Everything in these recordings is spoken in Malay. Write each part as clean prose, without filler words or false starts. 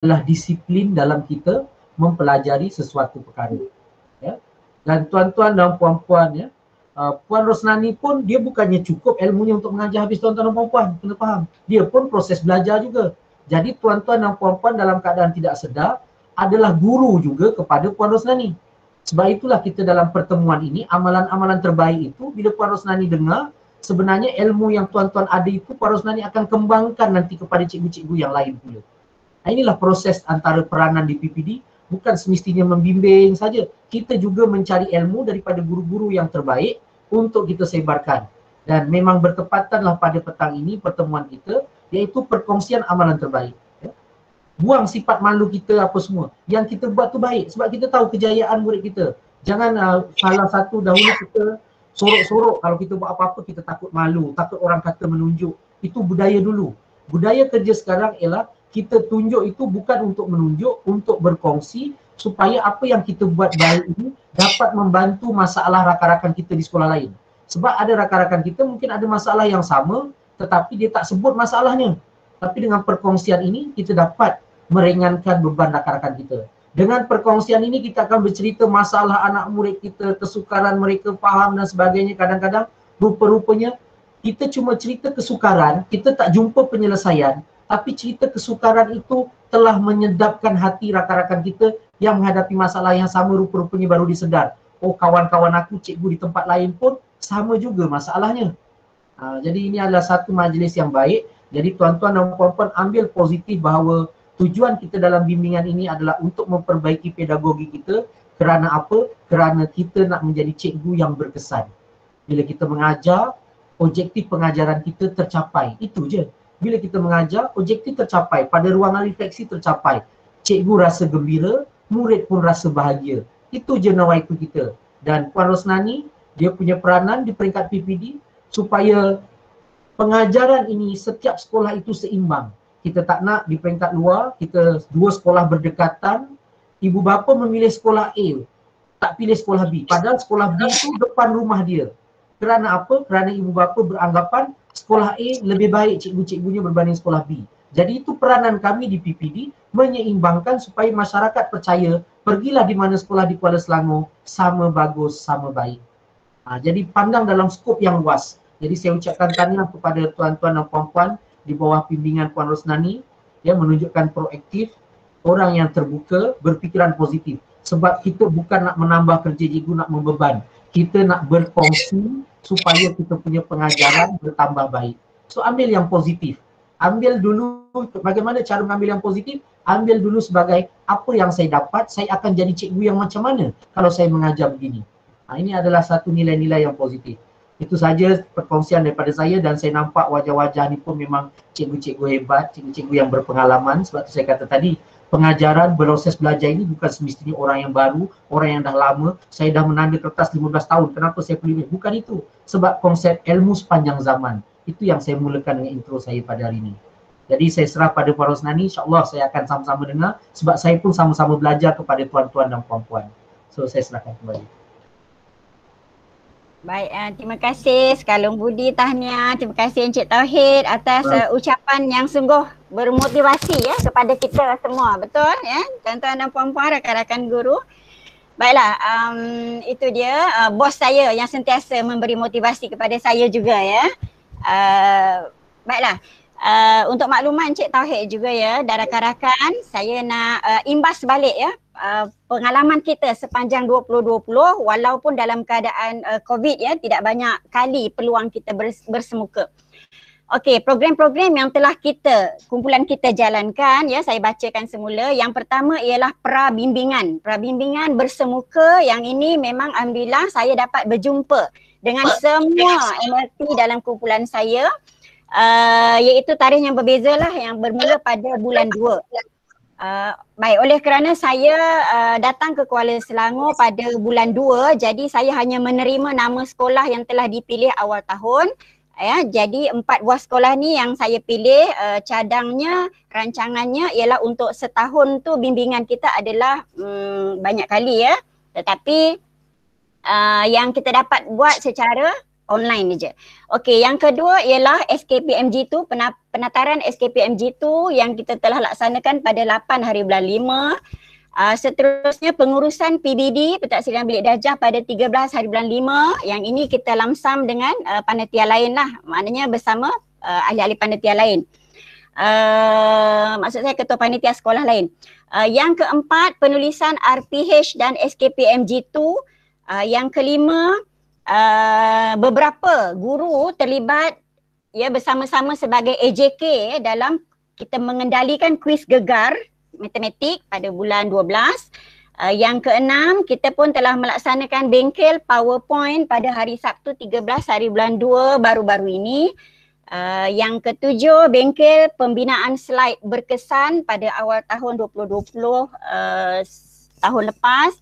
adalah disiplin dalam kita mempelajari sesuatu perkara. Ya. Dan tuan-tuan dan puan-puan, ya, Puan Rosnani pun dia bukannya cukup ilmunya untuk mengajar habis, tuan-tuan dan puan-puan, kena faham. Dia pun proses belajar juga. Jadi tuan-tuan dan puan-puan dalam keadaan tidak sedar adalah guru juga kepada Puan Rosnani. Sebab itulah kita dalam pertemuan ini, amalan-amalan terbaik itu bila Puan Rosnani dengar, sebenarnya ilmu yang tuan-tuan ada itu Puan Rosnani akan kembangkan nanti kepada cikgu-cikgu yang lain pula. Inilah proses antara peranan di PPD, bukan semestinya membimbing saja. Kita juga mencari ilmu daripada guru-guru yang terbaik untuk kita sebarkan. Dan memang bertepatanlah pada petang ini pertemuan kita, iaitu perkongsian amalan terbaik. Buang sifat malu kita apa semua. Yang kita buat tu baik sebab kita tahu kejayaan murid kita. Jangan salah satu dahulu kita sorok-sorok kalau kita buat apa-apa kita takut malu, takut orang kata menunjuk. Itu budaya dulu. Budaya kerja sekarang ialah kita tunjuk itu bukan untuk menunjuk, untuk berkongsi supaya apa yang kita buat baik ini dapat membantu masalah rakan-rakan kita di sekolah lain. Sebab ada rakan-rakan kita mungkin ada masalah yang sama tetapi dia tak sebut masalahnya. Tapi dengan perkongsian ini kita dapat meringankan beban rakan-rakan kita. Dengan perkongsian ini kita akan bercerita masalah anak murid kita, kesukaran mereka faham dan sebagainya. Kadang-kadang rupa-rupanya kita cuma cerita kesukaran, kita tak jumpa penyelesaian, tapi cerita kesukaran itu telah menyedapkan hati rakan-rakan kita yang menghadapi masalah yang sama, rupa-rupanya baru disedar. Oh, kawan-kawan aku cikgu di tempat lain pun sama juga masalahnya. Jadi ini adalah satu majlis yang baik. Jadi tuan-tuan dan puan-puan ambil positif bahawa tujuan kita dalam bimbingan ini adalah untuk memperbaiki pedagogi kita. Kerana apa? Kerana kita nak menjadi cikgu yang berkesan. Bila kita mengajar, objektif pengajaran kita tercapai. Itu je. Bila kita mengajar, objektif tercapai. Pada ruangan refleksi tercapai. Cikgu rasa gembira, murid pun rasa bahagia. Itu je nawaitu kita. Dan Puan Rosnani, dia punya peranan di peringkat PPD supaya pengajaran ini setiap sekolah itu seimbang. Kita tak nak di peringkat luar, kita dua sekolah berdekatan, ibu bapa memilih sekolah A, tak pilih sekolah B. Padahal sekolah B itu depan rumah dia. Kerana apa? Kerana ibu bapa beranggapan sekolah A lebih baik cikgu-cikgunya berbanding sekolah B. Jadi itu peranan kami di PPD, menyeimbangkan supaya masyarakat percaya, pergilah di mana sekolah di Kuala Selangor, sama bagus, sama baik. Jadi pandang dalam skop yang luas. Jadi saya ucapkan tahniah kepada tuan-tuan dan puan-puan di bawah bimbingan Puan Rosnani, ya, menunjukkan proaktif, orang yang terbuka, berfikiran positif. Sebab kita bukan nak menambah kerja cikgu, nak membeban. Kita nak berkongsi supaya kita punya pengajaran bertambah baik. So ambil yang positif. Ambil dulu bagaimana cara mengambil yang positif, ambil dulu sebagai apa yang saya dapat, saya akan jadi cikgu yang macam mana kalau saya mengajar begini. Ini adalah satu nilai-nilai yang positif. Itu saja perkongsian daripada saya dan saya nampak wajah-wajah ni pun memang cikgu-cikgu hebat, cikgu-cikgu yang berpengalaman. Sebab tu saya kata tadi, pengajaran, proses belajar ini bukan semestinya orang yang baru, orang yang dah lama. Saya dah menanda kertas 15 tahun, kenapa saya pilih? Bukan itu. Sebab konsep ilmu sepanjang zaman. Itu yang saya mulakan dengan intro saya pada hari ini. Jadi saya serah pada Puan Rosnani, insyaAllah saya akan sama-sama dengar. Sebab saya pun sama-sama belajar kepada tuan-tuan dan puan-puan. So saya serahkan kembali. Baik, terima kasih Sekalung Budi, tahniah. Terima kasih Encik Tauhid atas ucapan yang sungguh bermotivasi ya kepada kita semua. Betul ya, tuan-tuan dan puan-puan, rakan-rakan guru. Baiklah, itu dia bos saya yang sentiasa memberi motivasi kepada saya juga ya. Baiklah, untuk makluman Encik Tauhid juga ya dan rakan-rakan, saya nak imbas balik ya pengalaman kita sepanjang 2020 walaupun dalam keadaan COVID ya, tidak banyak kali peluang kita bersemuka. Okey, program-program yang telah kumpulan kita jalankan ya, saya bacakan semula. Yang pertama ialah prabimbingan. Prabimbingan bersemuka yang ini memang alhamdulillah saya dapat berjumpa dengan semua MRT dalam kumpulan saya. Iaitu tarikh yang berbeza lah, yang bermula pada bulan 2. Baik, oleh kerana saya datang ke Kuala Selangor pada bulan 2, jadi saya hanya menerima nama sekolah yang telah dipilih awal tahun. Ya, jadi 4 buah sekolah ni yang saya pilih, cadangnya, rancangannya ialah untuk setahun tu bimbingan kita adalah banyak kali ya. Tetapi yang kita dapat buat secara online je. Okey, yang kedua ialah SKPMG2, penataran SKPMG2 yang kita telah laksanakan pada 8 hari bulan 5. Seterusnya pengurusan PBD, Pentadsiran Bilik Darjah pada 13 hari bulan 5. Yang ini kita lamsam dengan panitia lain lah, maknanya bersama ahli-ahli panitia lain. Maksud saya ketua panitia sekolah lain. Yang keempat penulisan RPH dan SKPMG2. Yang kelima beberapa guru terlibat ya bersama-sama sebagai AJK dalam kita mengendalikan kuis gegar matematik pada bulan 12. Yang keenam, kita pun telah melaksanakan bengkel PowerPoint pada hari Sabtu 13 hari bulan 2 baru-baru ini. Yang ketujuh, bengkel pembinaan slide berkesan pada awal tahun 2020 tahun lepas.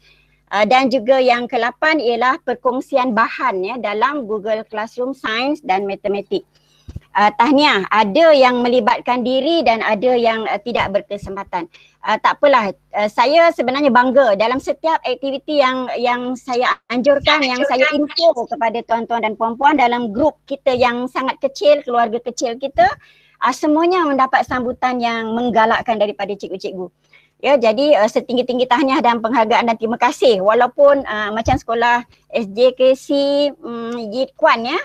Dan juga yang ke-8 ialah perkongsian bahan ya dalam Google Classroom Science dan Matematik. Tahniah, ada yang melibatkan diri dan ada yang tidak berkesempatan. Tak apalah, saya sebenarnya bangga dalam setiap aktiviti yang saya anjurkan, yang saya info kepada tuan-tuan dan puan-puan dalam grup kita yang sangat kecil, keluarga kecil kita, semuanya mendapat sambutan yang menggalakkan daripada cikgu-cikgu. Ya, jadi setinggi-tinggi tahniah dan penghargaan dan terima kasih. Walaupun macam sekolah SJKC Yit Kuan ya,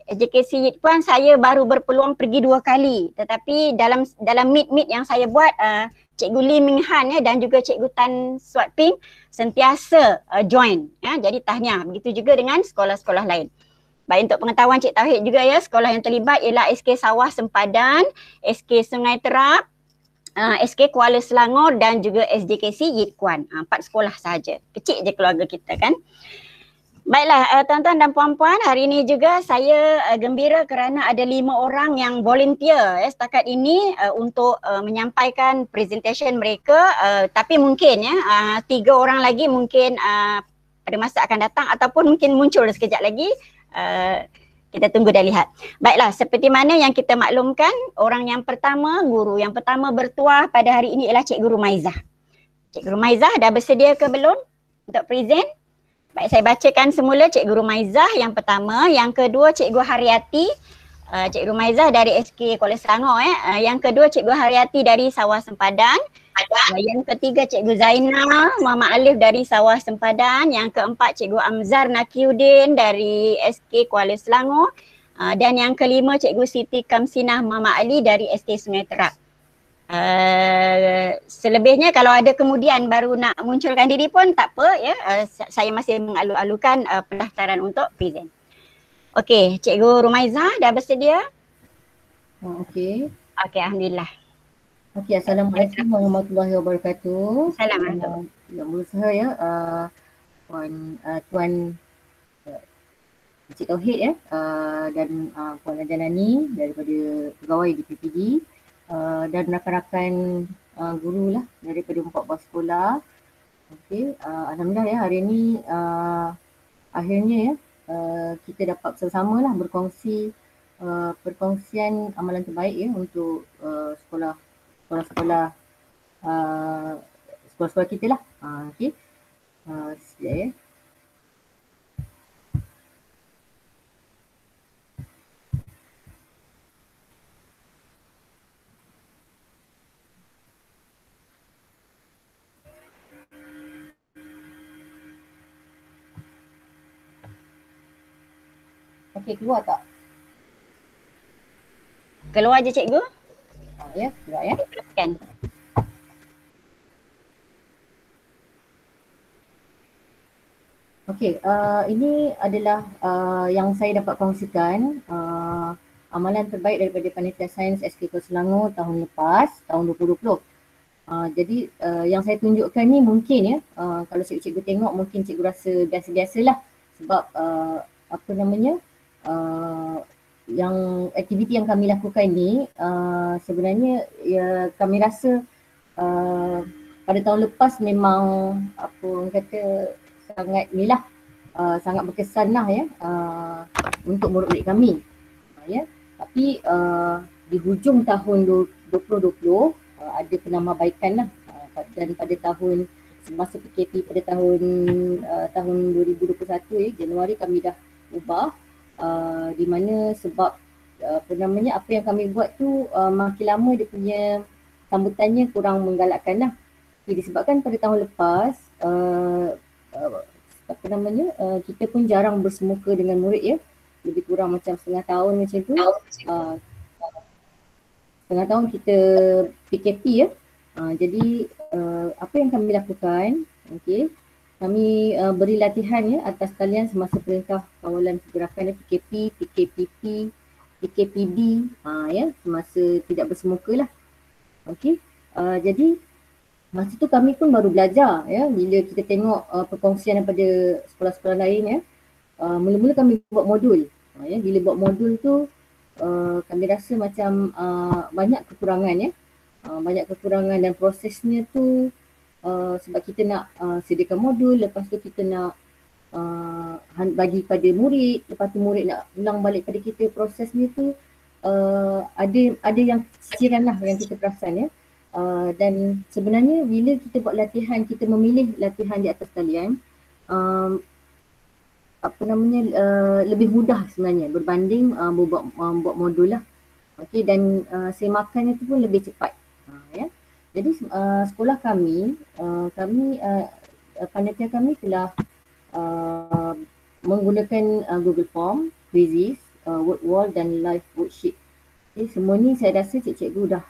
SJKC Yit Kuan saya baru berpeluang pergi 2 kali, tetapi dalam meet yang saya buat Cikgu Lee Ming Han ya dan juga Cikgu Tan Suat Ping sentiasa join ya. Jadi tahniah. Begitu juga dengan sekolah-sekolah lain. Baik, untuk pengetahuan Cik Tauhid juga ya, sekolah yang terlibat ialah SK Sawah Sempadan, SK Sungai Terap, SK Kuala Selangor dan juga SJKC Yit Kuan. 4 sekolah sahaja. Kecil je keluarga kita kan. Baiklah tuan-tuan dan puan-puan, hari ini juga saya gembira kerana ada 5 orang yang volunteer setakat ini untuk menyampaikan presentation mereka, tapi mungkin ya 3 orang lagi mungkin pada masa akan datang ataupun mungkin muncul sekejap lagi, kita tunggu dan lihat. Baiklah, seperti mana yang kita maklumkan, orang yang pertama, guru yang pertama bertuah pada hari ini ialah Cikgu Rumaizah. Cikgu Rumaizah dah bersedia ke belum untuk present? Baik, saya bacakan semula Cikgu Rumaizah yang pertama. Yang kedua Cikgu Haryati. Cikgu Rumaizah dari SK Kuala Selangor. Yang kedua Cikgu Haryati dari Sawah Sempadan. Yang ketiga Cikgu Zainal Muhammad Alif dari Sawah Sempadan. Yang keempat Cikgu Amzar Nakiuddin dari SK Kuala Selangor. Dan yang kelima Cikgu Siti Kamsinah Muhammad Ali dari SK Sungai Terap. Selebihnya kalau ada kemudian baru nak munculkan diri pun tak apa ya, saya masih mengalu-alukan pendaftaran untuk present. Okey, Cikgu Rumaizah dah bersedia? Okey. Okey, alhamdulillah. Okey, Assalamualaikum warahmatullahi wabarakatuh. Assalamualaikum. Yang berusaha ya, Tuan Encik Tauhid ya, dan Puan Ajanani daripada pegawai di PPD. Dan rakan-rakan guru lah daripada 4 buah sekolah. Okey, alhamdulillah ya hari ini akhirnya ya kita dapat bersama lah berkongsi perkongsian amalan terbaik ya untuk sekolah-sekolah kita lah. Okey, sekejap ya. Okey, keluar tak? Keluar je cikgu. Ya, keluar ya. Kan. Okey, ini adalah yang saya dapat kongsikan amalan terbaik daripada Panitia Sains SK Kuala Selangor tahun lepas, tahun 2020. Jadi yang saya tunjukkan ni mungkin ya, kalau cikgu tengok mungkin cikgu rasa biasa-biasalah sebab apa namanya, yang aktiviti yang kami lakukan ni sebenarnya ya kami rasa pada tahun lepas memang apa orang kata sangat inilah sangat berkesan lah ya untuk murid-murid kami ya. Tapi di hujung tahun 2020 ada penambahbaikan lah dan pada tahun semasa PKP pada tahun 2021 Januari kami dah ubah di mana sebab apa yang kami buat tu makin lama dia punya sambutannya kurang menggalakkan lah. Disebabkan pada tahun lepas kita pun jarang bersemuka dengan murid ya, lebih kurang macam setengah tahun macam tu. Setengah tahun kita PKP ya. Jadi apa yang kami lakukan, okey, kami beri latihan ya atas kalian semasa perintah kawalan pergerakan PKP, PKPP, PKPD ya, semasa tidak bersemuka lah. Okey. Jadi masa tu kami pun baru belajar ya, bila kita tengok perkongsian daripada sekolah-sekolah lain ya. Mula-mula kami buat modul. Ya, bila buat modul tu kami rasa macam banyak kekurangan ya. Banyak kekurangan dan prosesnya tu sebab kita nak sediakan modul, lepas tu kita nak bagi pada murid, lepas tu murid nak ulang balik pada kita. Prosesnya tu ada yang kesiran lah yang kita perasan ya. Dan sebenarnya bila kita buat latihan, kita memilih latihan di atas talian, lebih mudah sebenarnya berbanding buat modul lah. Okey, dan semakannya tu pun lebih cepat. Ya. Jadi sekolah kami panitia kami telah menggunakan Google Form, Quizzes, word wall dan live worksheet. Jadi semua ni saya rasa cikgu dah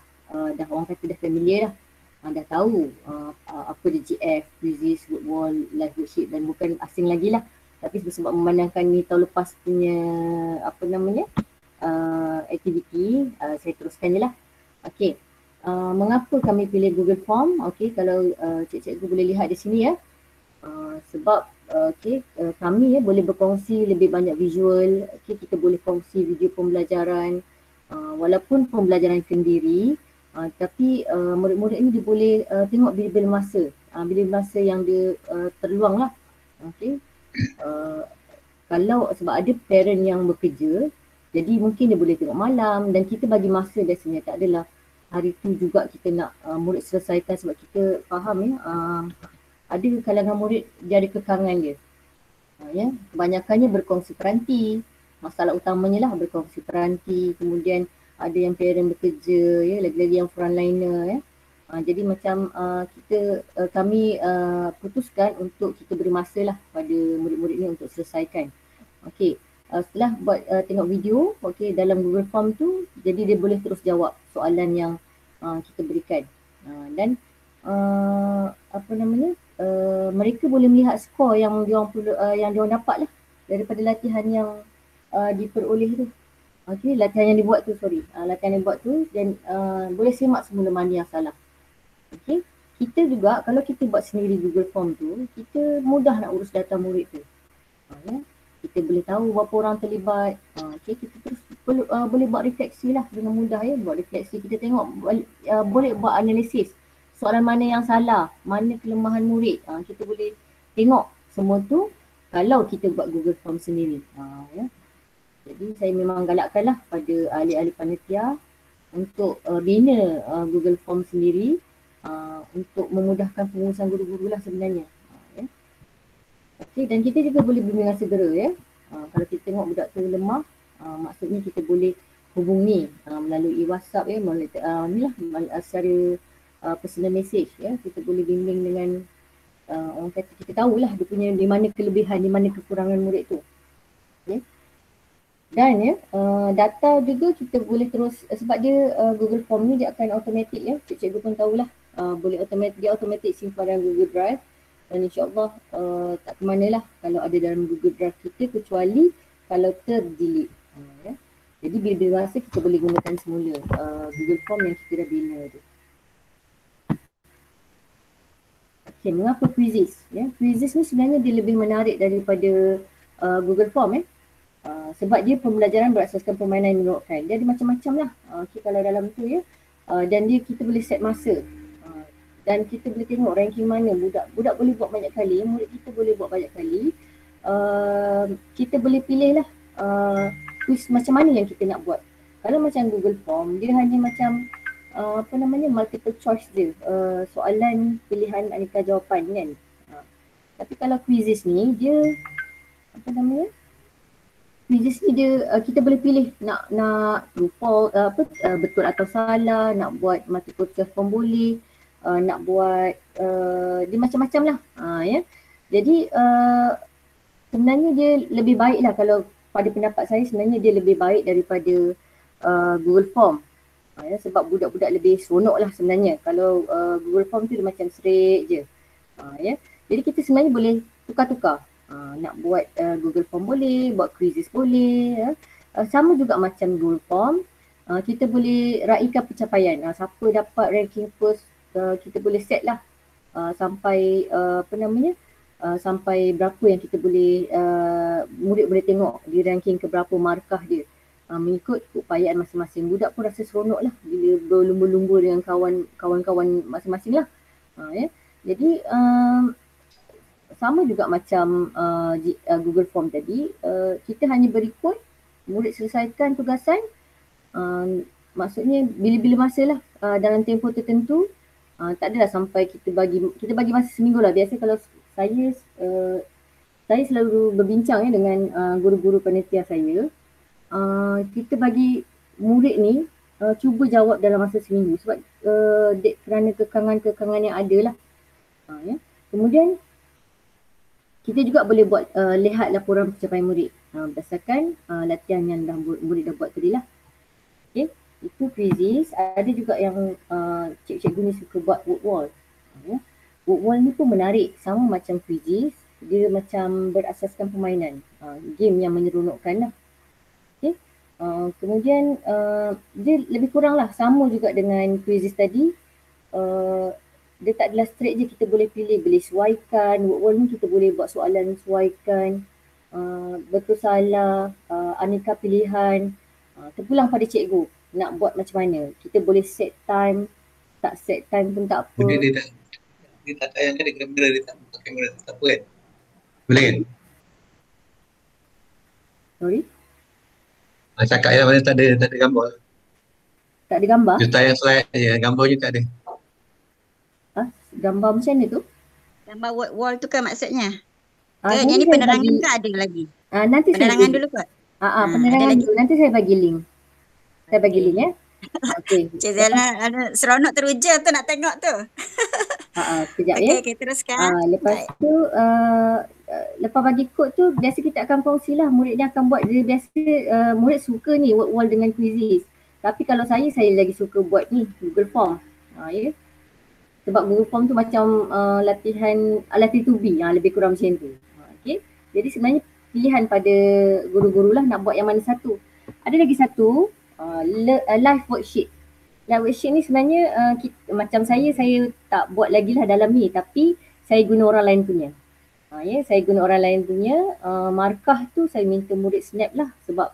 orang kata dah familiar lah. Dah tahu apa dia GF, Quizzes, word wall, live worksheet dan bukan asing lagi lah. Tapi sebab memandangkan ni tahun lepas punya aktiviti, saya teruskan je lah. Okey. Mengapa kami pilih Google Form? Okey, kalau cikgu boleh lihat di sini ya. Sebab kami ya boleh berkongsi lebih banyak visual. Okey, kita boleh kongsi video pembelajaran. Walaupun pembelajaran sendiri, tapi murid-murid ini dia boleh tengok bila-bila masa yang dia terluang lah. Okey. Kalau sebab ada parent yang bekerja, jadi mungkin dia boleh tengok malam dan kita bagi masa biasanya, tak adalah hari tu juga kita nak murid selesaikan sebab kita faham ya, ada kalangan murid dia ada kekangan dia. Ya, kebanyakannya berkongsi peranti, masalah utamanya lah berkongsi peranti, kemudian ada yang parent bekerja ya, lagi-lagi yang frontliner ya. Jadi macam kami putuskan untuk kita beri masa lah pada murid-murid ni untuk selesaikan. Okey, setelah buat tengok video dalam Google Form tu, jadi dia boleh terus jawab soalan yang kita berikan. Dan mereka boleh melihat skor yang diorang dapat lah daripada latihan yang diperoleh tu. Okey, latihan yang dibuat tu dan boleh semak semula mana yang salah. Okey, kita juga kalau kita buat sendiri Google Form tu, kita mudah nak urus data murid tu. Ya. Kita boleh tahu berapa orang terlibat. Okey, kita terus boleh buat refleksi lah dengan mudah ya, buat refleksi. Kita tengok boleh buat analisis. Soalan mana yang salah, mana kelemahan murid. Kita boleh tengok semua tu kalau kita buat Google Form sendiri. Ya. Jadi saya memang galakkanlah pada ahli-ahli panitia untuk bina Google Form sendiri. Untuk memudahkan pengurusan guru-guru lah sebenarnya. Ya. Okey, dan kita juga boleh bimbingan segera ya. Kalau kita tengok budak tu lemah, maksudnya kita boleh hubungi melalui WhatsApp ya, melalui secara personal message ya. Kita boleh bimbing dengan orang kata kita tahulah dia punya di mana kelebihan, di mana kekurangan murid tu. Okay. Dan ya, data juga kita boleh terus sebab dia Google Form ni dia akan automatic ya. Cikgu pun tahulah. Boleh automatic simpan dalam Google Drive dan insyaAllah tak ke mana lah kalau ada dalam Google Drive kita kecuali kalau terdelete. Ya. Jadi bila rasa kita boleh gunakan semula Google Form yang kita dah bina tu. Okay, mengapa quizzes? Ya, quizzes ni sebenarnya dia lebih menarik daripada Google Form sebab dia pembelajaran berasaskan permainan yang menurutkan. Dia ada macam-macam lah kalau dalam tu ya. Dan kita boleh set masa. Dan kita boleh tengok ranking mana budak boleh buat banyak kali, murid kita boleh buat banyak kali. Kita boleh pilih lah quiz macam mana yang kita nak buat. Kalau macam Google Form, dia hanya macam multiple choice je, soalan pilihan aneka jawapan kan. Tapi kalau quizzes ni dia quizzes ni dia kita boleh pilih nak true false, betul atau salah, nak buat multiple choice pun boleh, nak buat dia macam-macam lah. Ya. Jadi sebenarnya dia lebih baik lah, kalau pada pendapat saya sebenarnya dia lebih baik daripada Google Form. Ya, sebab budak-budak lebih seronok lah sebenarnya. Kalau Google Form tu dia macam straight je. Ya. Jadi kita sebenarnya boleh tukar-tukar. Nak buat Google Form boleh, buat quizzes boleh. Ya. Sama juga macam Google Form, kita boleh raikan pencapaian. Siapa dapat ranking first, kita boleh set lah sampai sampai berapa yang kita boleh, murid boleh tengok di ranking ke berapa markah dia. Mengikut keupayaan masing-masing. Budak pun rasa seronok lah bila berlumba-lumba dengan kawan-kawan masing-masing lah. Ya. Jadi sama juga macam Google Form tadi, kita hanya beri kod, murid selesaikan tugasan, maksudnya bila-bila masa lah, dalam tempoh tertentu. Tak adalah sampai kita bagi masa seminggu lah. Biasa kalau saya selalu berbincang dengan guru-guru panitia saya, kita bagi murid ni cuba jawab dalam masa seminggu sebab kerana kekangan-kekangan yang ada lah. Ya. Kemudian kita juga boleh buat lihat laporan pencapaian murid berdasarkan latihan yang murid dah buat tadi lah. Okay. Itu quizzes. Ada juga yang cikgu ni suka buat work wall. Ya. Work wall ni pun menarik, sama macam quizzes. Dia macam berasaskan permainan, game yang menyeronokkan lah. Okay. Kemudian dia lebih kurang lah sama juga dengan quizzes tadi. Dia tak adalah straight je, kita boleh pilih, boleh sesuaikan. Work wall ni kita boleh buat soalan sesuaikan, betul salah, aneka pilihan. Terpulang pada cikgu nak buat macam mana. Kita boleh set time, tak set time pun tak apa. Dia tak tayang kan, dia kamera, dia tak buka kamera, tak apa kan? Boleh kan? Sorry? Cakap je mana tak ada gambar. Tak ada gambar? Dia tayang slide je, gambarnya tak ada. Gambar macam mana tu? Gambar wall tu kan maksudnya? Nanti Yang ni saya penerangan bagi, ke ada lagi? nanti Penerangan saya dulu kot? penerangan ada dulu. Nanti saya bagi link. Saya bagi link ya. Okey. Cik Zainal seronok teruja tu nak tengok tu. Sekejap ya. Okey, teruskan. Lepas tu lepas bagi kod tu biasa kita akan kongsi lah, murid ni akan buat. Dia biasa murid suka ni work wall dengan quizzes. Tapi kalau saya lagi suka buat ni Google Form. Ya. Sebab Google Form tu macam latihan to be, lebih kurang macam tu. Okay. Jadi sebenarnya pilihan pada guru-guru lah nak buat yang mana satu. Ada lagi satu, live worksheet. Live worksheet ni sebenarnya macam saya tak buat lagi lah dalam ni, tapi saya guna orang lain punya. Saya guna orang lain punya. Markah tu saya minta murid snap lah sebab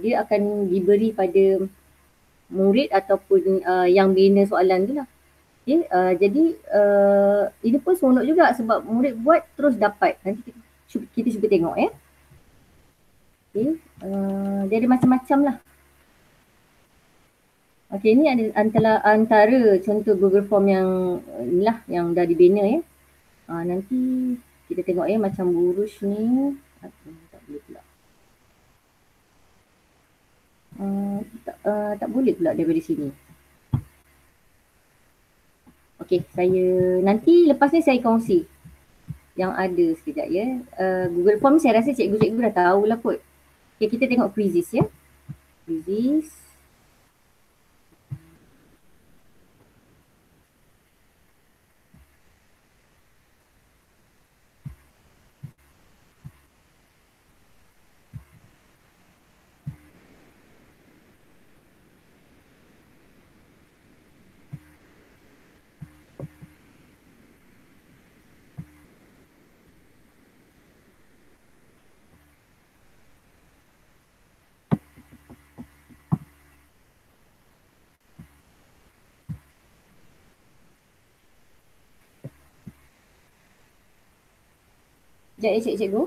dia akan diberi pada murid ataupun yang bina soalan tu lah. Okay, jadi ini pun seronok juga sebab murid buat terus dapat. Nanti kita cuba tengok ya. Okay, dia ada macam-macam lah. Okay, ini ada antara contoh Google Form yang inilah yang dah dibina ya. Nanti kita tengok ya macam Burush ni. Tak boleh pula. Tak boleh pula daripada sini. Okey, saya nanti lepas ni saya kongsi yang ada sekejap ya. Google Form saya rasa cikgu-cikgu dah tahu lah kot. Okey, kita tengok quizzes ya. Quizzes. Sekejap ya cikgu.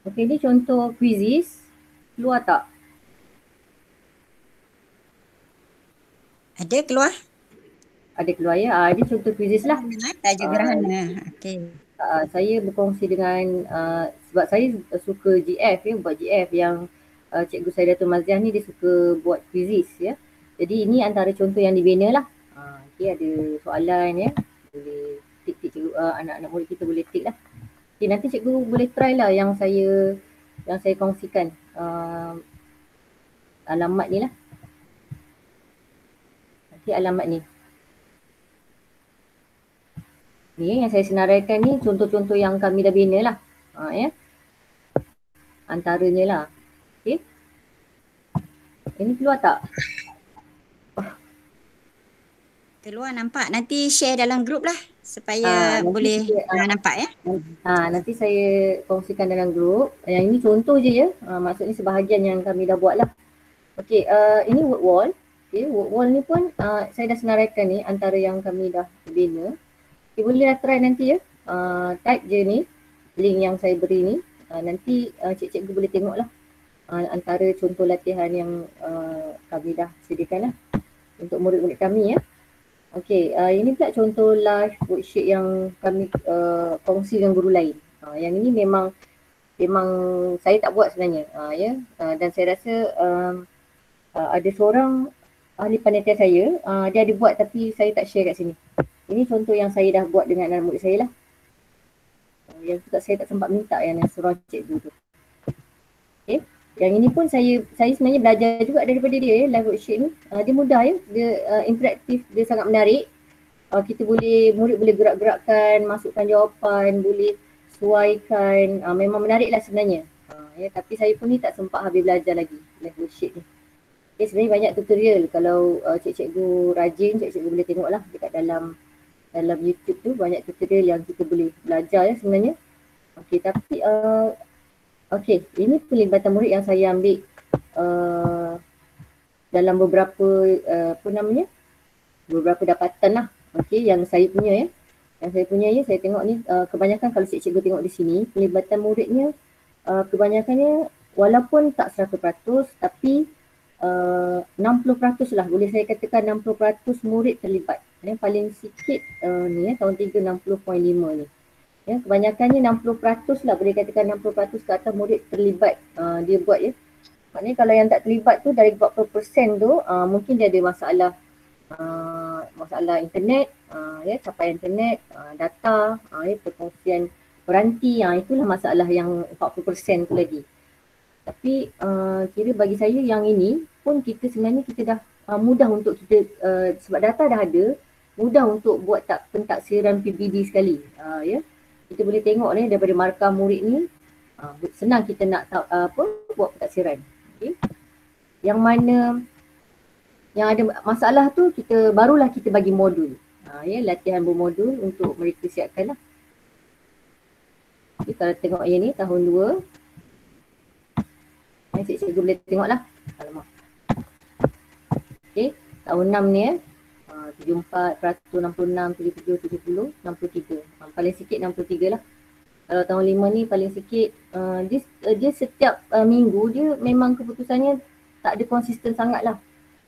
Okey, ni contoh quizzes. Keluar tak? Ada keluar? Ada keluar ya. Ini contoh quizzes lah. Tajuk gerhana. Okey. Saya berkongsi dengan sebab saya suka GF ya, buat GF yang cikgu saya Dato' Maziah ni dia suka buat quizzes ya. Jadi ini antara contoh yang dibina lah. Okey, ada soalan ya. Boleh tik-tik cikgu, anak-anak murid kita boleh tik lah. Okey, nanti cikgu boleh try lah yang saya kongsikan alamat ni lah. Nanti alamat ni. Ni yang saya senaraikan ni contoh-contoh yang kami dah bina lah. Ya. Antaranya lah. Okey. Ini keluar tak? Keluar nampak. Nanti share dalam grup lah supaya boleh nampak ya. Nanti saya kongsikan dalam grup. Yang ini contoh je ya. Maksudnya sebahagian yang kami dah buat lah. Okey, ini word wall. Okey, word wall ni pun saya dah senaraikan ni antara yang kami dah bina. Okay, boleh lah try nanti ya. Type je ni, link yang saya beri ni. Nanti cikgu boleh tengok lah antara contoh latihan yang kami dah sediakan lah untuk murid-murid kami ya. Okay, ini pula contoh live worksheet yang kami kongsi dengan guru lain. Yang ini memang saya tak buat sebenarnya. Ya. Dan saya rasa ada seorang ahli panitia saya, dia ada buat tapi saya tak share kat sini. Ini contoh yang saya dah buat dengan anak murid saya lah. Yang tu saya tak sempat minta yang suruh cikgu tu. Okay. Yang ini pun saya sebenarnya belajar juga daripada dia ya, live worksheet ni. Dia mudah ya, dia interaktif, dia sangat menarik. Murid boleh gerak-gerakkan, masukkan jawapan, boleh suaikan. Memang menarik lah sebenarnya. Ya, tapi saya pun ni tak sempat habis belajar lagi live worksheet ni. Okay, sebenarnya banyak tutorial. Kalau cikgu rajin, cikgu boleh tengok lah dekat dalam YouTube tu banyak tutorial yang kita boleh belajar ya sebenarnya. Okey, tapi ini pelibatan murid yang saya ambil dalam beberapa beberapa dapatan lah. Okey, yang saya punya ya. Saya tengok ni kebanyakan kalau cikgu tengok di sini pelibatan muridnya kebanyakannya walaupun tak 100% tapi 60% lah, boleh saya katakan 60% murid terlibat. Yang paling sikit ni tahun 3 60.5 ni. Ya, kebanyakannya 60% lah, boleh katakan 60% ke atas murid terlibat dia buat ya. Maknanya kalau yang tak terlibat tu dari 40% tu mungkin dia ada masalah internet, ya, capaian internet, data, ya, perkongsian peranti, itulah masalah yang 40% tu lagi. Tapi kira bagi saya yang ini pun kita dah mudah untuk kita sebab data dah ada, mudah untuk buat pentaksiran PBD sekali. Ya. Kita boleh tengok ni daripada markah murid ni, senang kita nak buat pentaksiran. Okay. Yang mana yang ada masalah tu barulah kita bagi modul. Ya, latihan bermodul untuk mereka siapkan lah. Okay, kalau tengok yang ni tahun 2. Cikgu boleh tengok lah. Alamak. Okay, tahun 6 ni 74, 66, 77, 70, 63. Paling sikit 63 lah. Kalau tahun 5 ni paling sikit, dia setiap minggu dia memang keputusannya tak ada konsisten sangat lah.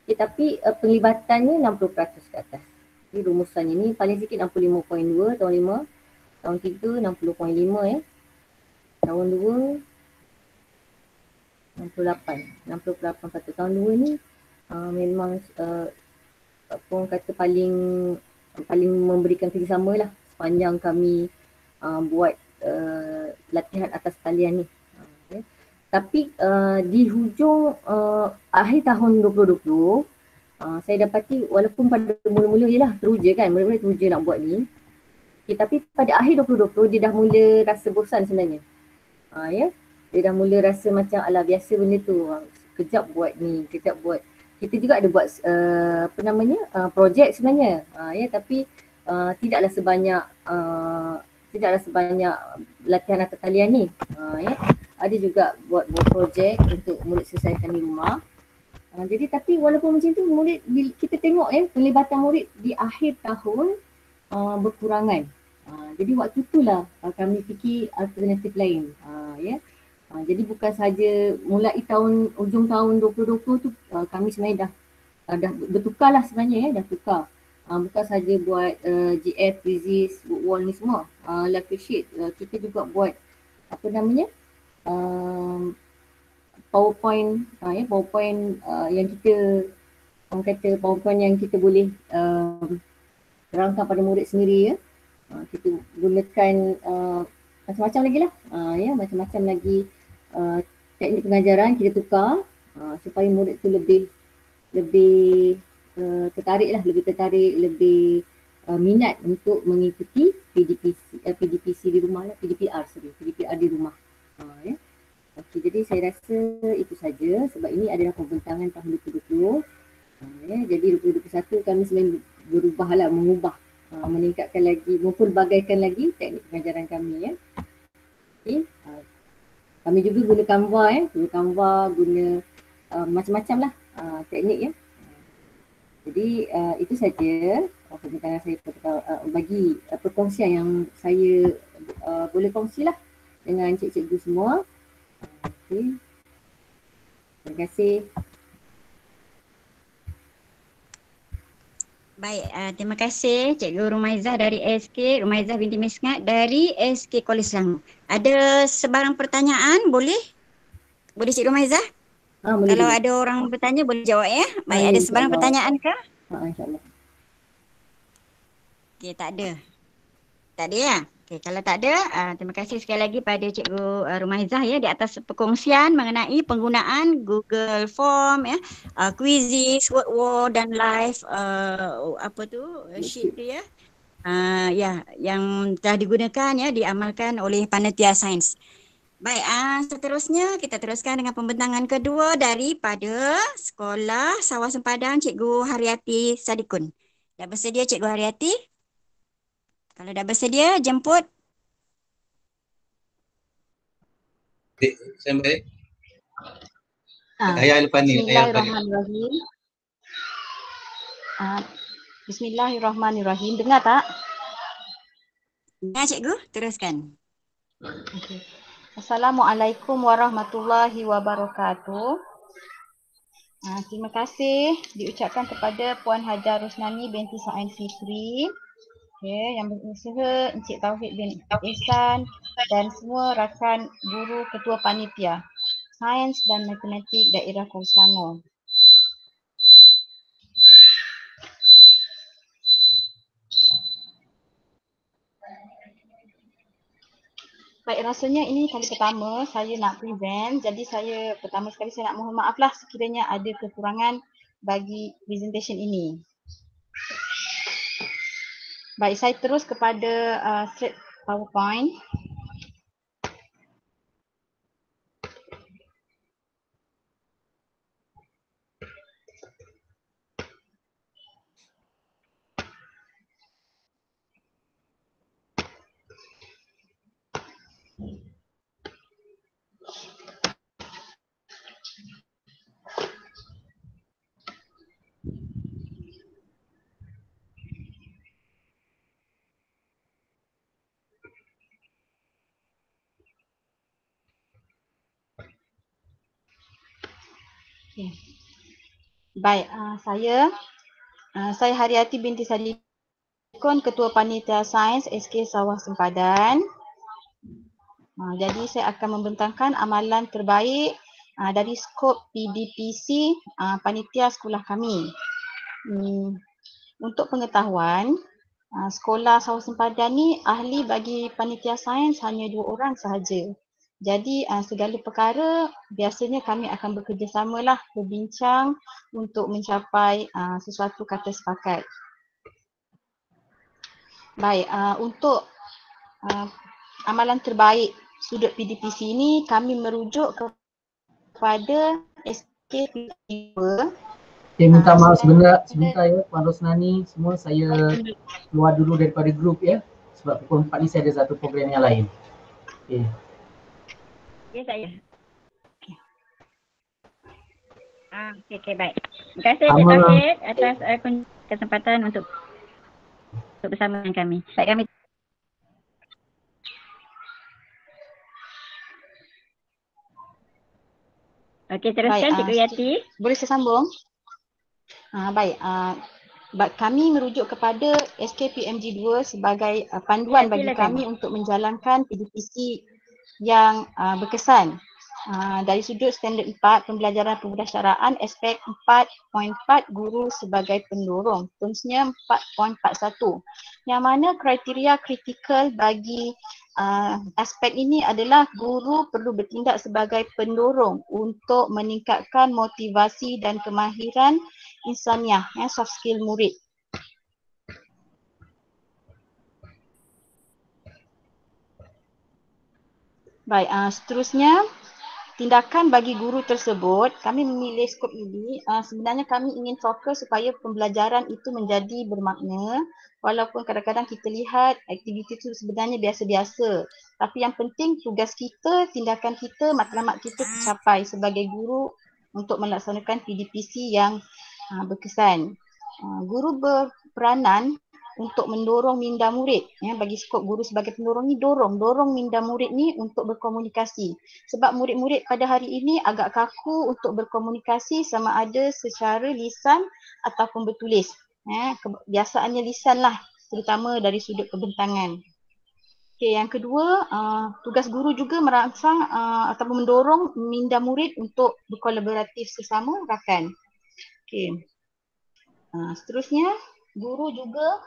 Okay, tapi penglibatannya 60% ke atas. Ini rumusannya ni paling sikit 65.2 tahun 5. Tahun 3 60.5 ya. Tahun 2 68 tahun 2 ni memang orang kata paling memberikan kerjasama lah sepanjang kami buat latihan atas talian ni. Okay. Tapi di hujung akhir tahun 2020 saya dapati walaupun pada mula-mula jelah teruja kan, mula-mula teruja nak buat ni. Okay, tapi pada akhir 2020 dia dah mula rasa bosan sebenarnya. Ya. Dia dah mula rasa macam alah biasa benda tu, kejap buat ni, kejap buat. Kita juga ada buat projek sebenarnya. Ya, tapi tidaklah sebanyak latihan atas talian ni. Ya. Ada juga buat projek untuk murid selesaikan di rumah. Jadi tapi walaupun macam tu murid, kita tengok pelibatan murid di akhir tahun berkurangan. Jadi waktu itulah kami fikir alternatif lain. Ya. Jadi bukan saja mulai ujung tahun 2020 tu kami sebenarnya dah bertukar lah sebenarnya dah tukar. Bukan saja buat GF, resist, wall ni semua, lacquer sheet, kita juga buat apa namanya PowerPoint, PowerPoint yang kita orang kata PowerPoint yang kita boleh terangkan pada murid sendiri ya. Kita gunakan macam-macam lagi lah, macam-macam lagi teknik pengajaran kita tukar supaya murid tu lebih tertarik, lebih minat untuk mengikuti PDPC di rumah lah, PDPR di rumah. Ya. Okey, jadi saya rasa itu saja sebab ini adalah pembentangan tahun 2020. Jadi 2021 kami sebenarnya mengubah, meningkatkan lagi, mempelbagaikan lagi teknik pengajaran kami ya. Okey. Kami juga guna Canva, guna macam-macam lah teknik ya. Jadi itu saja pembentangan saya bagi perkongsian yang saya boleh kongsilah dengan cikgu-cikgu semua. Okey. Terima kasih. Baik, terima kasih Cikgu Rumaizah dari SK, Rumaizah binti Misngat dari SK Kolej Selangor. Ada sebarang pertanyaan boleh? Boleh Cikgu Rumaizah? Boleh. Kalau ada orang bertanya boleh jawab ya. Baik, ada sebarang pertanyaan ke? InsyaAllah. Okey, tak ada. Tak ada ya? Okey, kalau tak ada, terima kasih sekali lagi pada Cikgu Rumaizah ya di atas perkongsian mengenai penggunaan Google Form ya, quizzes, word war dan live sheet tu ya. Ya, yang telah digunakan ya, diamalkan oleh panitia sains. Baik, seterusnya kita teruskan dengan pembentangan kedua daripada Sekolah Sawah Sempadan Cikgu Haryati Sadikun. Dah bersedia Cikgu Haryati? Kalau dah bersedia, jemput. Saya baik. Bismillahirrahmanirrahim. Bismillahirrahmanirrahim. Dengar tak? Dengar Cikgu, teruskan. Okay. Assalamualaikum warahmatullahi wabarakatuh. Terima kasih diucapkan kepada Puan Hajar Rosnani binti Sains Fikri, yang berusaha Encik Tauhid bin Ihsan dan semua rakan guru ketua panitia Sains dan Matematik Daerah Kolej Selangor. Baik, rasanya ini kali pertama saya nak present, jadi pertama sekali saya nak mohon maaf lah sekiranya ada kekurangan bagi presentation ini. Baik, saya terus kepada slide PowerPoint. Okay. Baik, saya Haryati binti Sadikun, Ketua Panitia Sains SK Sawah Sempadan. Jadi saya akan membentangkan amalan terbaik dari skop PDPC panitia sekolah kami. Untuk pengetahuan, sekolah Sawah Sempadan ni ahli bagi panitia sains hanya 2 orang sahaja. Jadi segala perkara biasanya kami akan bekerjasamalah, berbincang untuk mencapai sesuatu kata sepakat. Baik, untuk amalan terbaik sudut PDPC ini kami merujuk kepada SK5. Minta maaf sebentar ya Puan Rosnani, semua saya keluar dulu daripada grup ya. Sebab pukul 4 ni saya ada satu program yang lain. Okey. Ya, saya. Okey, baik. Terima kasih Cik Tauhid atas kesempatan untuk bersama dengan kami. Baik, kami Okey, teruskan Cikgu Yati. Boleh saya sambung? Baik. Kami merujuk kepada SKPMG 2 sebagai panduan bagi silakan. kami untuk menjalankan PDPC yang berkesan. Dari sudut standard 4 pembelajaran pembudayaan aspek 4.4 guru sebagai pendorong, terusnya 4.41 yang mana kriteria kritikal bagi aspek ini adalah guru perlu bertindak sebagai pendorong untuk meningkatkan motivasi dan kemahiran insaniah, soft skill murid. Baik, seterusnya tindakan bagi guru tersebut, kami memilih skop ini sebenarnya kami ingin fokus supaya pembelajaran itu menjadi bermakna walaupun kadang-kadang kita lihat aktiviti itu sebenarnya biasa-biasa. Tapi yang penting tugas kita, tindakan kita, matlamat kita tercapai sebagai guru untuk melaksanakan PDPC yang berkesan. Guru berperanan untuk mendorong minda murid, bagi skop guru sebagai pendorong ni dorong minda murid ni untuk berkomunikasi. Sebab murid-murid pada hari ini agak kaku untuk berkomunikasi sama ada secara lisan ataupun bertulis. Kebiasaannya lisan lah, terutama dari sudut pembentangan. Okey, yang kedua, tugas guru juga merangsang ataupun mendorong minda murid untuk berkolaboratif sesama rakan. Okey. Seterusnya, guru juga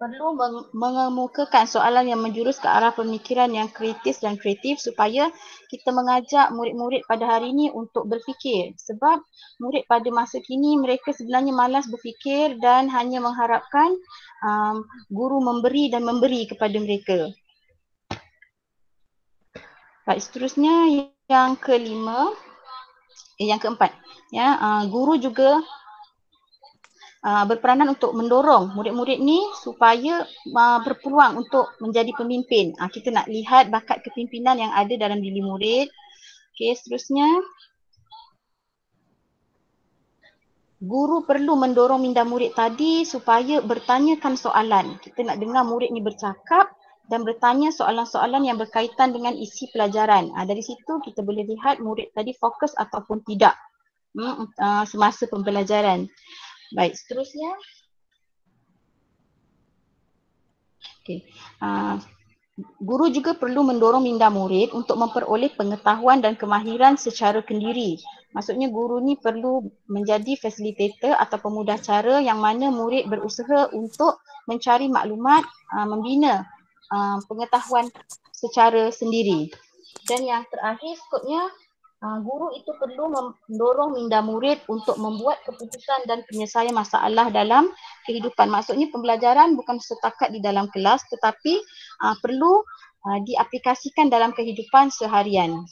perlu mengemukakan soalan yang menjurus ke arah pemikiran yang kritis dan kreatif supaya kita mengajak murid-murid pada hari ini untuk berfikir. Sebab murid pada masa kini mereka sebenarnya malas berfikir dan hanya mengharapkan guru memberi dan memberi kepada mereka. Baik, seterusnya yang keempat. Guru juga berperanan untuk mendorong murid-murid ni supaya berpeluang untuk menjadi pemimpin. Kita nak lihat bakat kepimpinan yang ada dalam diri murid. Okey, seterusnya guru perlu mendorong minda murid tadi supaya bertanyakan soalan. Kita nak dengar murid ni bercakap dan bertanya soalan-soalan yang berkaitan dengan isi pelajaran. Dari situ kita boleh lihat murid tadi fokus ataupun tidak semasa pembelajaran. Baik, seterusnya. Okey. Guru juga perlu mendorong minda murid untuk memperoleh pengetahuan dan kemahiran secara kendiri. Maksudnya guru ni perlu menjadi fasilitator atau pemudah cara yang mana murid berusaha untuk mencari maklumat, membina pengetahuan secara sendiri. Dan yang terakhir skopnya, guru itu perlu mendorong minda murid untuk membuat keputusan dan penyelesaian masalah dalam kehidupan. Maksudnya pembelajaran bukan setakat di dalam kelas tetapi perlu diaplikasikan dalam kehidupan seharian.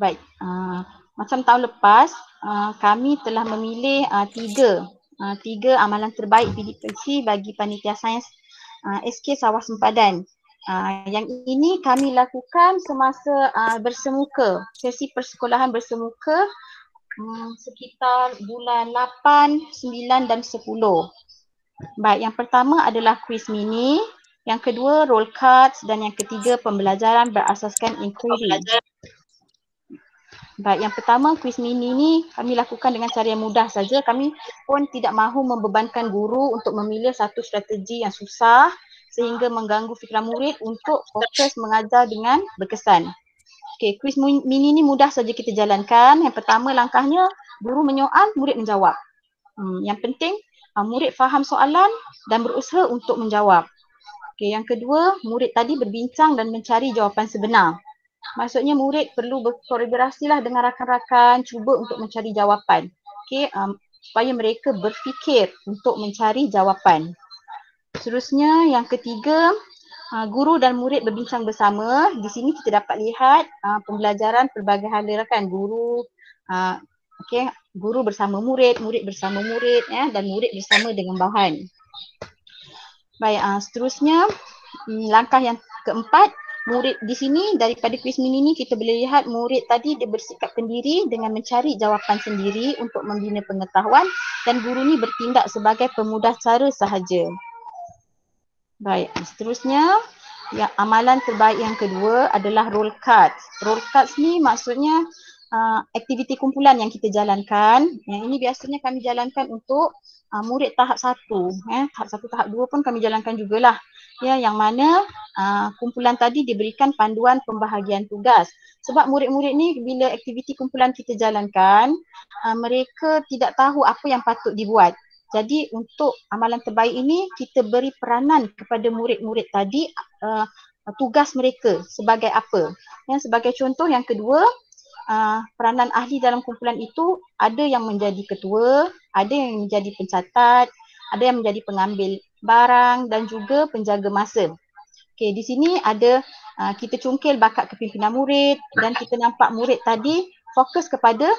Baik, macam tahun lepas kami telah memilih tiga amalan terbaik PDPC bagi panitia sains SK Sawah Sempadan. Yang ini kami lakukan semasa bersemuka, sesi persekolahan bersemuka sekitar bulan 8, 9 dan 10. Baik, yang pertama adalah kuis mini, yang kedua roll cards dan yang ketiga pembelajaran berasaskan inquiry. Baik, yang pertama kuis mini ni kami lakukan dengan cara yang mudah saja. Kami pun tidak mahu membebankan guru untuk memilih satu strategi yang susah sehingga mengganggu fikiran murid untuk fokus mengajar dengan berkesan. Okey, kuis mini ni mudah saja kita jalankan. Yang pertama langkahnya guru menyoal, murid menjawab. Yang penting murid faham soalan dan berusaha untuk menjawab. Okey, yang kedua murid tadi berbincang dan mencari jawapan sebenar. Maksudnya murid perlu berkolaborasilah dengan rakan-rakan, cuba untuk mencari jawapan. Okey, supaya mereka berfikir untuk mencari jawapan. Seterusnya yang ketiga, guru dan murid berbincang bersama. Di sini kita dapat lihat pembelajaran pelbagai hal rakan. Guru bersama murid, murid bersama murid dan murid bersama dengan bahan. Baik, seterusnya langkah yang keempat, murid di sini daripada kuis mini ni kita boleh lihat murid tadi dia bersikap pendiri dengan mencari jawapan sendiri untuk membina pengetahuan dan guru ni bertindak sebagai pemudah cara sahaja. Baik, seterusnya Yang amalan terbaik yang kedua adalah roll cards. Roll cards ni maksudnya aktiviti kumpulan yang kita jalankan. Yang ini biasanya kami jalankan untuk murid tahap 1. Tahap 1, tahap 2 pun kami jalankan jugalah. Ya, yang mana kumpulan tadi diberikan panduan pembahagian tugas. Sebab murid-murid ni bila aktiviti kumpulan kita jalankan, mereka tidak tahu apa yang patut dibuat. Jadi untuk amalan terbaik ini kita beri peranan kepada murid-murid tadi tugas mereka sebagai apa. Ya, sebagai contoh yang kedua, peranan ahli dalam kumpulan itu ada yang menjadi ketua, ada yang menjadi pencatat, ada yang menjadi pengambil barang dan juga penjaga masa. Okey, di sini ada kita cungkil bakat kepimpinan murid dan kita nampak murid tadi fokus kepada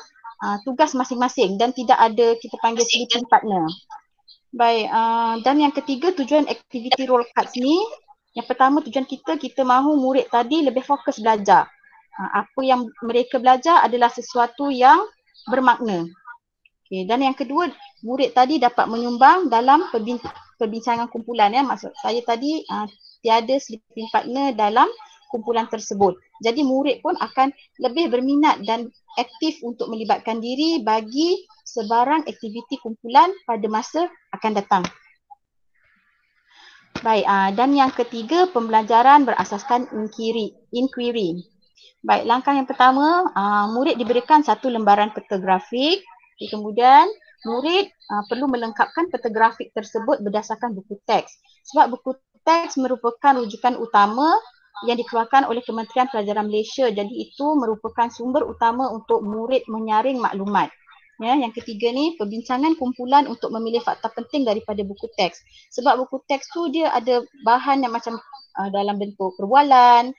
tugas masing-masing dan tidak ada kita panggil sleeping partner. Baik, dan yang ketiga tujuan aktiviti roll cards ni, yang pertama tujuan kita mahu murid tadi lebih fokus belajar. Apa yang mereka belajar adalah sesuatu yang bermakna. Okay, dan yang kedua, murid tadi dapat menyumbang dalam perbincangan kumpulan. Ya. Maksud saya tadi tiada sleeping partner dalam kumpulan tersebut. Jadi murid pun akan lebih berminat dan aktif untuk melibatkan diri bagi sebarang aktiviti kumpulan pada masa akan datang. Baik, dan yang ketiga, pembelajaran berasaskan inquiry. Baik, langkah yang pertama, murid diberikan satu lembaran peta grafik. Kemudian murid perlu melengkapkan peta grafik tersebut berdasarkan buku teks. Sebab buku teks merupakan rujukan utama yang dikeluarkan oleh Kementerian Pelajaran Malaysia. Jadi itu merupakan sumber utama untuk murid menyaring maklumat. Ya, yang ketiga ni perbincangan kumpulan untuk memilih fakta penting daripada buku teks. Sebab buku teks tu dia ada bahan yang macam dalam bentuk perbualan,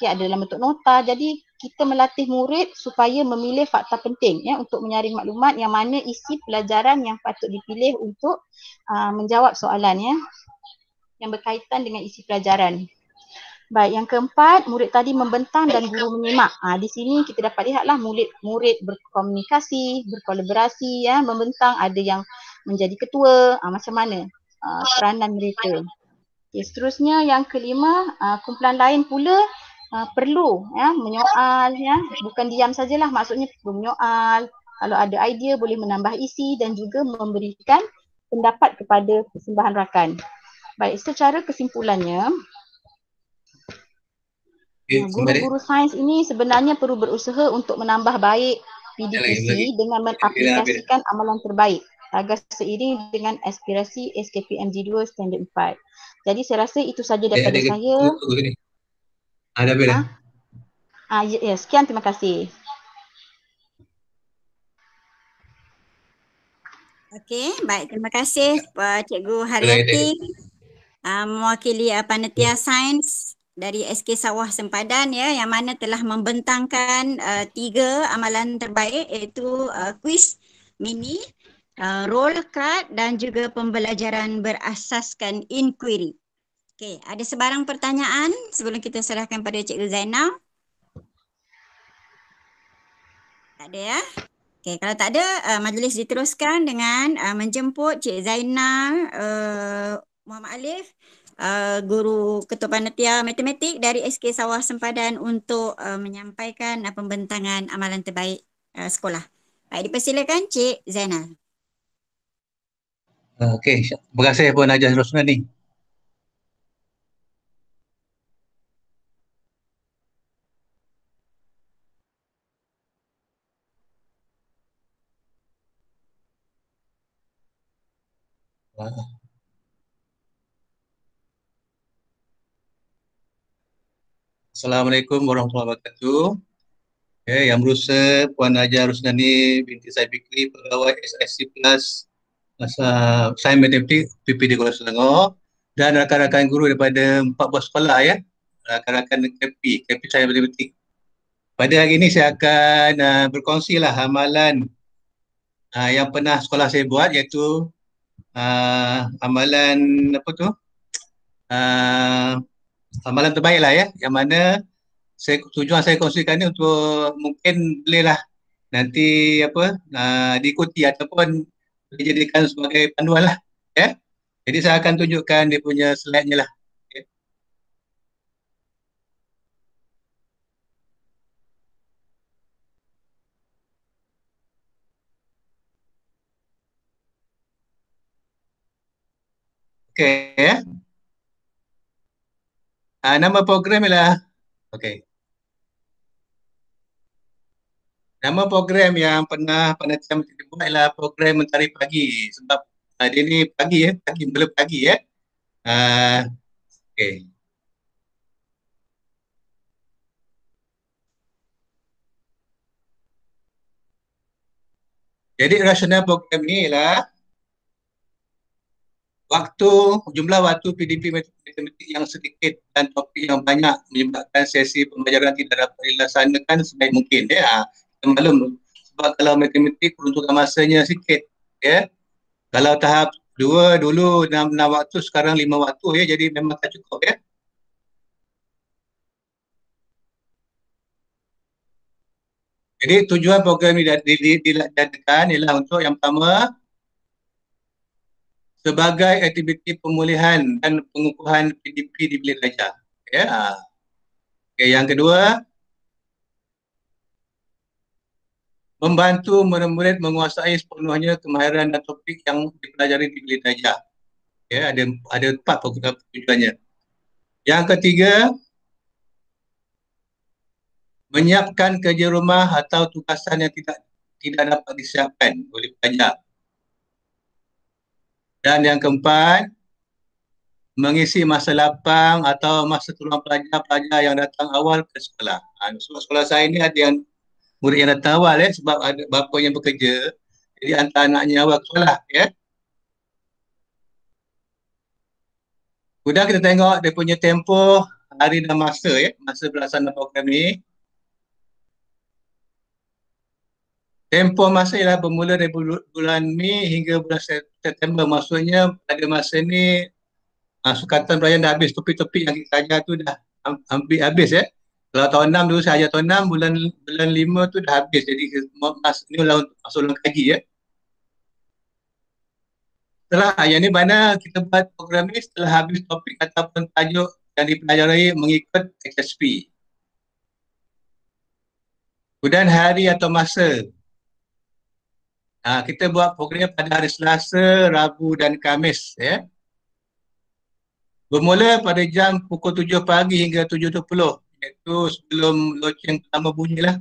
ada dalam bentuk nota. Jadi kita melatih murid supaya memilih fakta penting ya untuk menyaring maklumat yang mana isi pelajaran yang patut dipilih untuk menjawab soalan ya yang berkaitan dengan isi pelajaran. Baik, yang keempat, murid tadi membentang dan guru menyimak. Di sini kita dapat lihatlah murid berkomunikasi, berkolaborasi, ya, membentang, ada yang menjadi ketua, macam mana peranan mereka. Okay, seterusnya yang kelima, kumpulan lain pula perlu ya menyoal, ya, bukan diam sajalah, maksudnya perlu menyoal, kalau ada idea boleh menambah isi dan juga memberikan pendapat kepada persembahan rakan. Baik, secara kesimpulannya, guru-guru sains ini sebenarnya perlu berusaha untuk menambah baik PDPC dengan mengaplikasikan amalan terbaik agar seiring dengan aspirasi SKPMG 2 Standard 4. Jadi saya rasa itu saja daripada saya. Ada bila? Ya, sekian, terima kasih. Okey, baik, terima kasih Cikgu Haryati mewakili panitia sains dari SK Sawah Sempadan ya, yang mana telah membentangkan 3 amalan terbaik, iaitu kuis mini, roll card dan juga pembelajaran berasaskan inquiry. Okey, ada sebarang pertanyaan sebelum kita serahkan pada Cikgu Zainal? Tak ada ya? Okey, kalau tak ada, majlis diteruskan dengan menjemput Cik Zainal Muhammad Alif, guru ketua panitia matematik dari SK Sawah Sempadan untuk menyampaikan pembentangan amalan terbaik sekolah. Baik, dipersilakan Cik Zainal. Okey, terima kasih Puan Hajah Rosnani. Assalamualaikum warahmatullahi wabarakatuh. Yang berusaha Puan Hajah Rosnani binti Said Fikri, pegawai SIC Plus Sains Matematik PPD Kuala Selangor, dan rakan-rakan guru daripada 4 buah sekolah ya, rakan-rakan KP Sains Matematik. Pada hari ini saya akan berkongsilah amalan yang pernah sekolah saya buat, iaitu amalan amalan terbaik lah ya, yang mana tujuan saya kongsikan ni untuk mungkin bolehlah nanti diikuti ataupun dijadikan sebagai panduan lah ya. Jadi saya akan tunjukkan dia punya slide-nya lah. Okay. Okey ya. Nama program ialah nama program yang pernah penelitian kita buat ialah program Mentari Pagi sebab dia ni pagi ya, mula pagi ya. Okey. Jadi rasional program ni ialah jumlah waktu PDP matematik yang sedikit dan topik yang banyak menyebabkan sesi pembelajaran tidak dapat dilaksanakan sebaik mungkin ya. Kita maklum sebab kalau matematik peruntukan masanya sikit ya. Kalau tahap 2 dulu 6 waktu, sekarang 5 waktu ya, jadi memang tak cukup ya. Jadi tujuan program ini diadakan ialah untuk yang pertama sebagai aktiviti pemulihan dan pengukuhan PDP di bilik belajar. Ya. Okay, yang kedua, membantu murid-murid menguasai sepenuhnya kemahiran dan topik yang dipelajari di bilik belajar. Ya, ada 4 program tujuannya. Yang ketiga, menyiapkan kerja rumah atau tugasan yang tidak dapat disiapkan oleh pelajar. Dan yang keempat, mengisi masa lapang atau masa tolong pelajar-pelajar yang datang awal ke sekolah. Sekolah saya ni ada yang murid yang datang awal ya, sebab ada bapa yang bekerja, jadi hantar anaknya awal ke sekolah ya. Kemudian kita tengok dia punya tempoh hari dan masa ya, masa pelaksanaan program ni. Tempoh masa ialah bermula dari bulan Mei hingga bulan September. Maksudnya pada masa ni sukatan pelajaran dah habis, topik-topik yang kita ajar tu dah hampir habis ya. Kalau tahun 6 dulu saya ajar tahun 6, bulan 5 tu dah habis. Jadi ni lah untuk masuk ulang kaji ya. Setelah yang ni mana kita buat program ni setelah habis topik ataupun tajuk yang dipelajari mengikut XSP. Kemudian hari atau masa. Kita buat program pada hari Selasa, Rabu dan Khamis ya. Bermula pada jam pukul 7 pagi hingga 7.20, iaitu sebelum loceng pertama bunyilah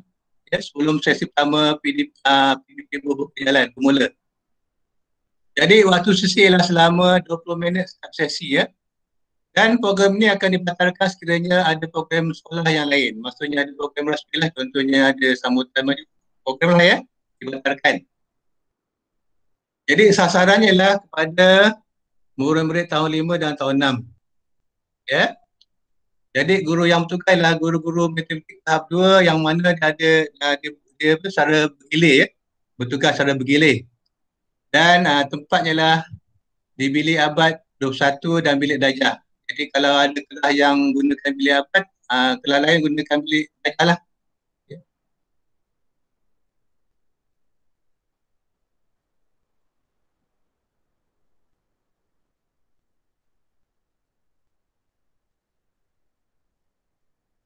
ya, sebelum sesi pertama PDP berjalan bermula. Jadi waktu sesi ialah selama 20 minit setiap sesi ya. Dan program ni akan dibatalkan sekiranya ada program sekolah yang lain. Maksudnya ada program rasmi lah, contohnya ada sambutan program lah ya, dibatalkan. Jadi sasarannya ialah kepada murid-murid tahun 5 dan tahun 6. Ya. Jadi guru yang bertugas ialah guru-guru matematik tahap 2 yang mana dia secara bergilir ya. Bertugas secara bergilir. Dan tempatnya ialah di bilik abad 21 dan bilik darjah. Jadi kalau ada kelas yang gunakan bilik abad, kelas lain gunakan bilik darjah lah.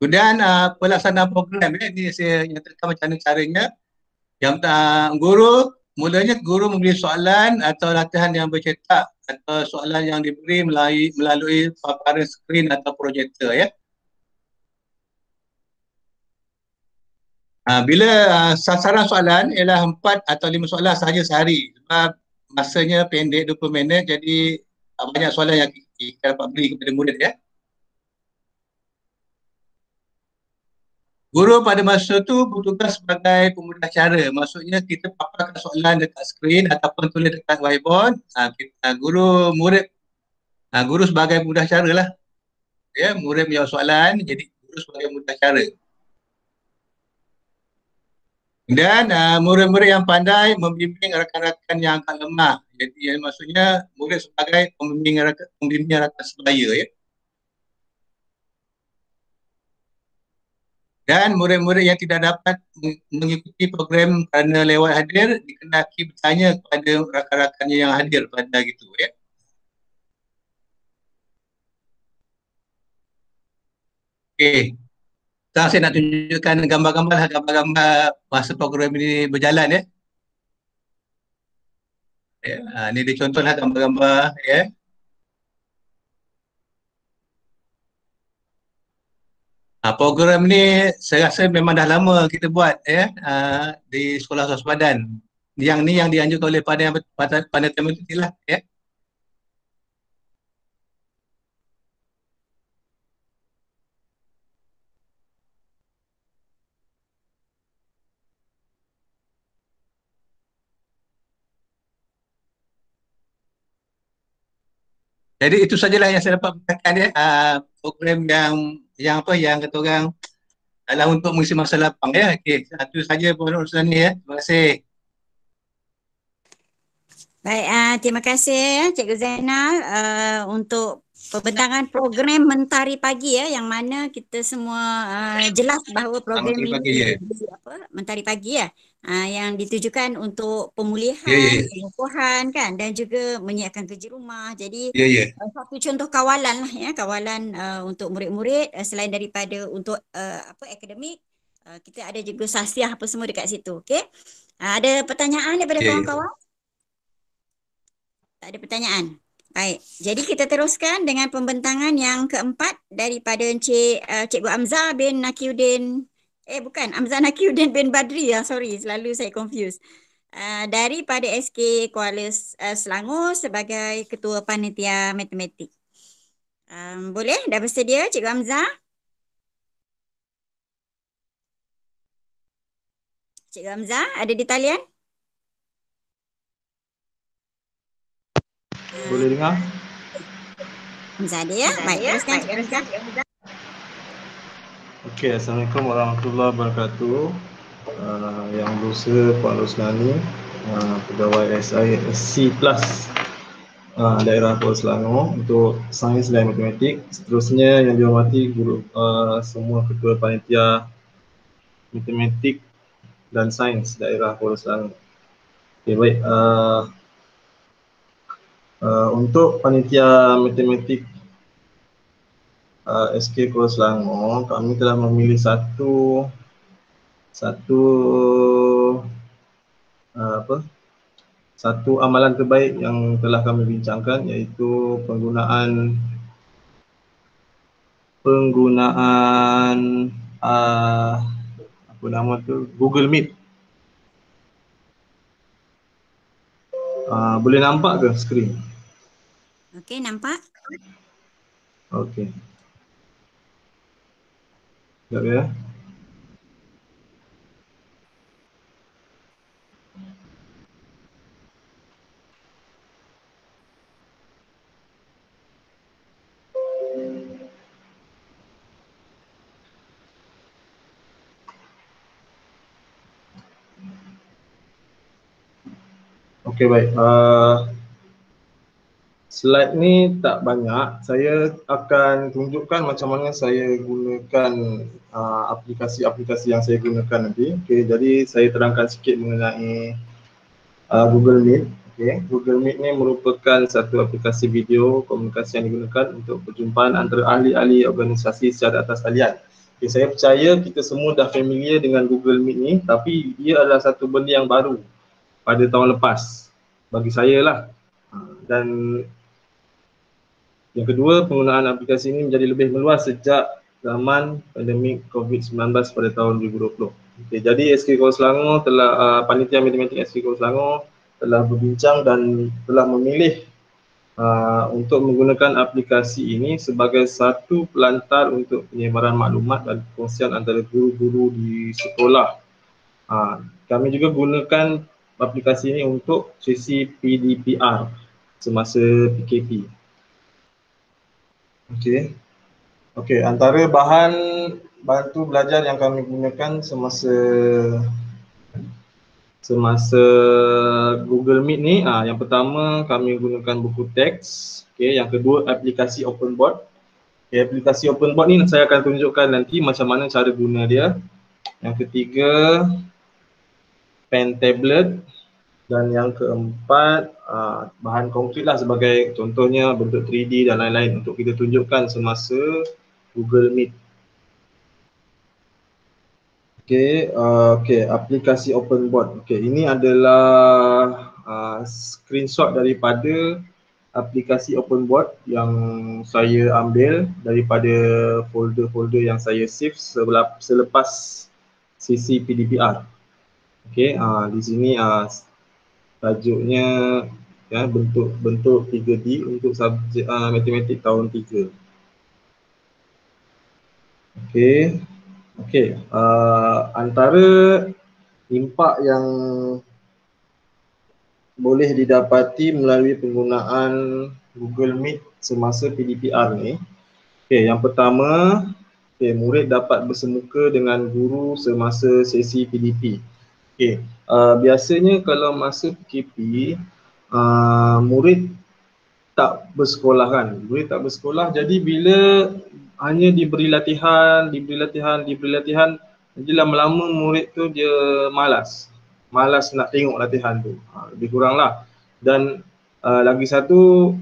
Kemudian pelaksanaan program ni saya nyatakan macam mana caranya. Yang guru memberi soalan atau latihan yang bercetak atau soalan yang diberi melalui paparan skrin atau projektor ya. Bila sasaran soalan ialah 4 atau 5 soalan sahaja sehari. Sebab masanya pendek 20 minit, jadi banyak soalan yang kita dapat beri kepada murid ya. Guru pada masa tu bertugas sebagai pemudah cara. Maksudnya kita paparkan soalan dekat skrin ataupun tulis dekat whiteboard. Guru sebagai pemudah cara lah. Ya, murid menjawab soalan, jadi guru sebagai pemudah cara. Dan murid-murid yang pandai membimbing rakan-rakan yang agak lemah. Jadi maksudnya murid sebagai pembimbing rakan sebaya ya. Dan murid-murid yang tidak dapat mengikuti program kerana lewat hadir dikenaki bertanya kepada rakan-rakannya yang hadir pada gitu ya. Okey. Sekarang saya nak tunjukkan gambar-gambar masa program ini berjalan ya. Ini dia contohlah gambar-gambar ya. Program ni saya rasa memang dah lama kita buat ya, di sekolah swaspadan. Yang ni yang dianjurkan oleh Panitia Menteri lah ya. Jadi itu sajalah yang saya dapat beritakan ya, program yang apa yang kata orang adalah untuk mengisi masa lapang ya. Okey, itu saja Puan Rosnani ya. Terima kasih. Baik, terima kasih ya Cikgu Zainal untuk pembentangan program Mentari Pagi ya, yang mana kita semua jelas bahawa program Mentari ini Pagi, ya. Mentari Pagi ya, yang ditujukan untuk pemulihan, Ya. pengukuhan kan, dan juga menyiapkan kerja rumah. Jadi Ya. satu contoh kawalan lah ya, kawalan untuk murid-murid selain daripada untuk akademik, kita ada juga sasiah apa semua dekat situ. Okey. Ada pertanyaan daripada Ya. kawan-kawan? Tak ada pertanyaan. Baik, jadi kita teruskan dengan pembentangan yang keempat daripada Cikgu Amzah bin Nakiuddin. Bukan, Amzah Nakiuddin bin Badri ya, sorry, selalu saya confuse. Daripada SK Kuala Selangor sebagai Ketua Panitia Matematik. Boleh? Dah bersedia Cikgu Amzah? Cikgu Amzah ada di talian? Boleh dengar? Amzah ada ya? Baik, teruskan Cikgu Amzah. Okey, Assalamualaikum warahmatullahi wabarakatuh. Yang berusaha Puan Rosnani, pegawai SISC Plus daerah Kuala Selangor untuk sains dan matematik. Seterusnya yang dihormati guru semua ketua panitia matematik dan sains daerah Kuala Selangor. Okey, baik. Untuk panitia matematik SK Kuala Selangor, kami telah memilih satu amalan terbaik yang telah kami bincangkan, iaitu penggunaan Google Meet. Boleh nampak ke skrin? Okey, nampak? Okey. Sekejap ya. Okey, baik. Slide ni tak banyak. Saya akan tunjukkan macam mana saya gunakan aplikasi-aplikasi yang saya gunakan nanti. Okey, jadi saya terangkan sikit mengenai Google Meet. Okey, Google Meet ni merupakan satu aplikasi video komunikasi yang digunakan untuk perjumpaan antara ahli-ahli organisasi secara atas talian. Okey, saya percaya kita semua dah familiar dengan Google Meet ni, tapi dia adalah satu benda yang baru pada tahun lepas bagi saya lah. Dan yang kedua, penggunaan aplikasi ini menjadi lebih meluas sejak zaman pandemik COVID-19 pada tahun 2020. Okay, jadi SK Kuala Selangor panitia matematik SK Kuala Selangor telah berbincang dan telah memilih untuk menggunakan aplikasi ini sebagai satu pelantar untuk penyebaran maklumat dan perkongsian antara guru-guru di sekolah. Kami juga gunakan aplikasi ini untuk sesi PDPR semasa PKP. Okey, antara bahan bantu belajar yang kami gunakan semasa Google Meet ni, yang pertama kami gunakan buku teks. Okey, yang kedua aplikasi OpenBoard. Okay, aplikasi OpenBoard ni saya akan tunjukkan nanti macam mana cara guna dia. Yang ketiga pen tablet, dan yang keempat bahan konkret lah, sebagai contohnya bentuk 3D dan lain-lain untuk kita tunjukkan semasa Google Meet. Okey, aplikasi OpenBoard. Okey, ini adalah screenshot daripada aplikasi OpenBoard yang saya ambil daripada folder-folder yang saya save selepas sesi PDPR. Okey, di sini tajuknya ya, bentuk 3D untuk subjek matematik tahun 3. Okey, antara impak yang boleh didapati melalui penggunaan Google Meet semasa PDPR ni. Okey, yang pertama, murid dapat bersemuka dengan guru semasa sesi PDP. Okey, biasanya kalau masa PKP, murid tak bersekolah kan, murid tak bersekolah, jadi bila hanya diberi latihan, jadi lama-lama murid tu dia malas nak tengok latihan tu, lebih kurang lah. Dan lagi satu,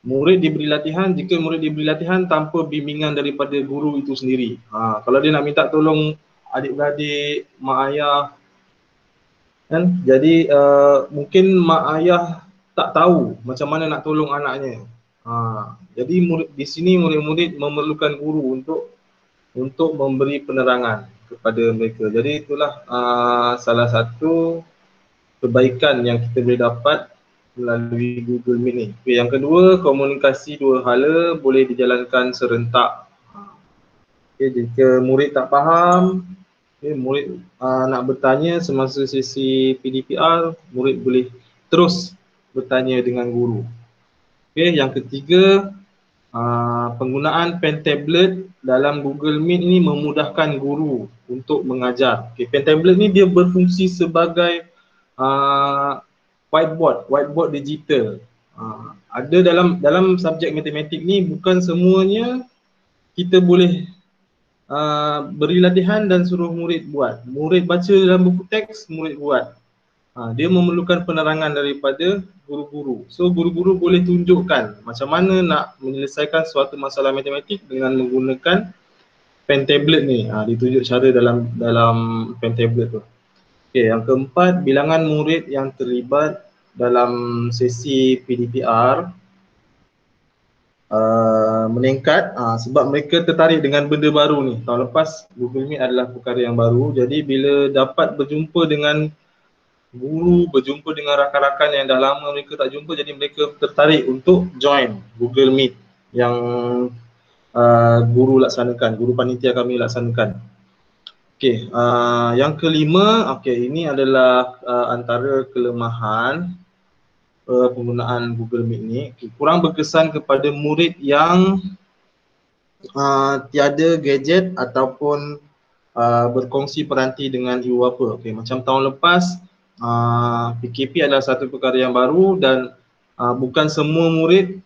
murid diberi latihan, jika murid diberi latihan tanpa bimbingan daripada guru itu sendiri. Kalau dia nak minta tolong adik-beradik, mak ayah kan, jadi mungkin mak ayah tak tahu macam mana nak tolong anaknya. Jadi di sini murid-murid memerlukan guru untuk memberi penerangan kepada mereka. Jadi itulah salah satu kebaikan yang kita boleh dapat melalui Google Meet ni. Yang kedua, komunikasi dua hala boleh dijalankan serentak. Jika murid tak faham, murid nak bertanya semasa sesi PDPR, murid boleh terus bertanya dengan guru. Yang ketiga, penggunaan pen tablet dalam Google Meet ini memudahkan guru untuk mengajar. Pen tablet ni dia berfungsi sebagai whiteboard digital. Ada dalam subjek matematik ni bukan semuanya kita boleh beri latihan dan suruh murid buat. Murid baca dalam buku teks, murid buat. Dia memerlukan penerangan daripada guru-guru. So guru-guru boleh tunjukkan macam mana nak menyelesaikan suatu masalah matematik dengan menggunakan pen tablet ni. Ditunjuk cara dalam pen tablet tu. Yang keempat, bilangan murid yang terlibat dalam sesi PDPR meningkat sebab mereka tertarik dengan benda baru ni. Tahun lepas Google Meet adalah perkara yang baru, jadi bila dapat berjumpa dengan guru, berjumpa dengan rakan-rakan yang dah lama mereka tak jumpa, jadi mereka tertarik untuk join Google Meet yang guru laksanakan, guru panitia kami laksanakan. Yang kelima, ini adalah antara kelemahan penggunaan Google Meet ni. Kurang berkesan kepada murid yang tiada gadget ataupun berkongsi peranti dengan ibu bapa. Macam tahun lepas, PKP adalah satu perkara yang baru dan bukan semua murid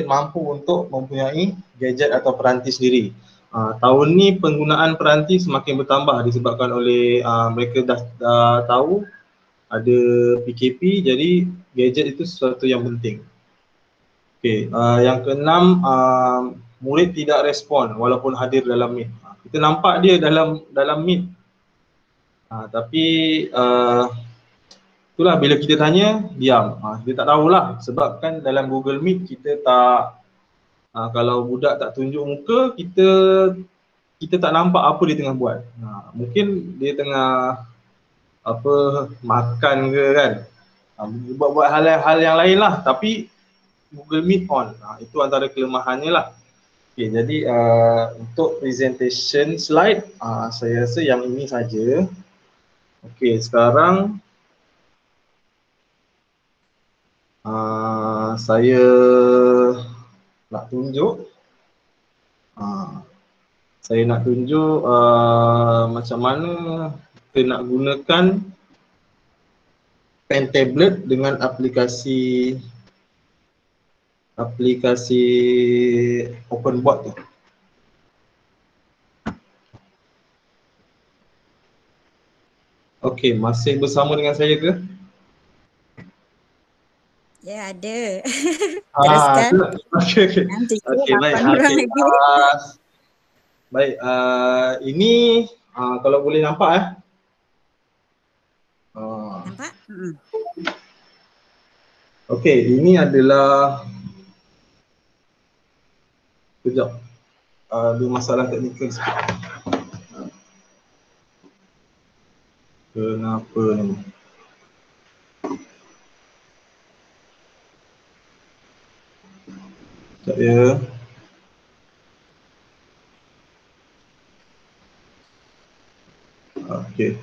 mampu untuk mempunyai gadget atau peranti sendiri. Tahun ni penggunaan peranti semakin bertambah disebabkan oleh mereka dah tahu ada PKP, jadi gadget itu sesuatu yang penting. Yang keenam, murid tidak respon walaupun hadir dalam Meet. Kita nampak dia dalam Meet, tapi itulah bila kita tanya, diam. Dia tak tahulah sebab kan dalam Google Meet kita tak, kalau budak tak tunjuk muka, kita tak nampak apa dia tengah buat. Mungkin dia tengah makan ke kan, buat hal yang lain lah, tapi Google Meet on. Itu antara kelemahannya lah. Jadi untuk presentation slide, saya rasa yang ini saja. Sekarang saya nak tunjuk macam mana kita nak gunakan pen tablet dengan aplikasi OpenBoard tu. Masih bersama dengan saya ke? Ya, ada. Teruskan. Okey, baik. Baik, ini kalau boleh nampak Nampak? Okey, ini adalah kejap. Ada masalah teknikal sikit. Kenapa ni? Sekejap ya. Okey.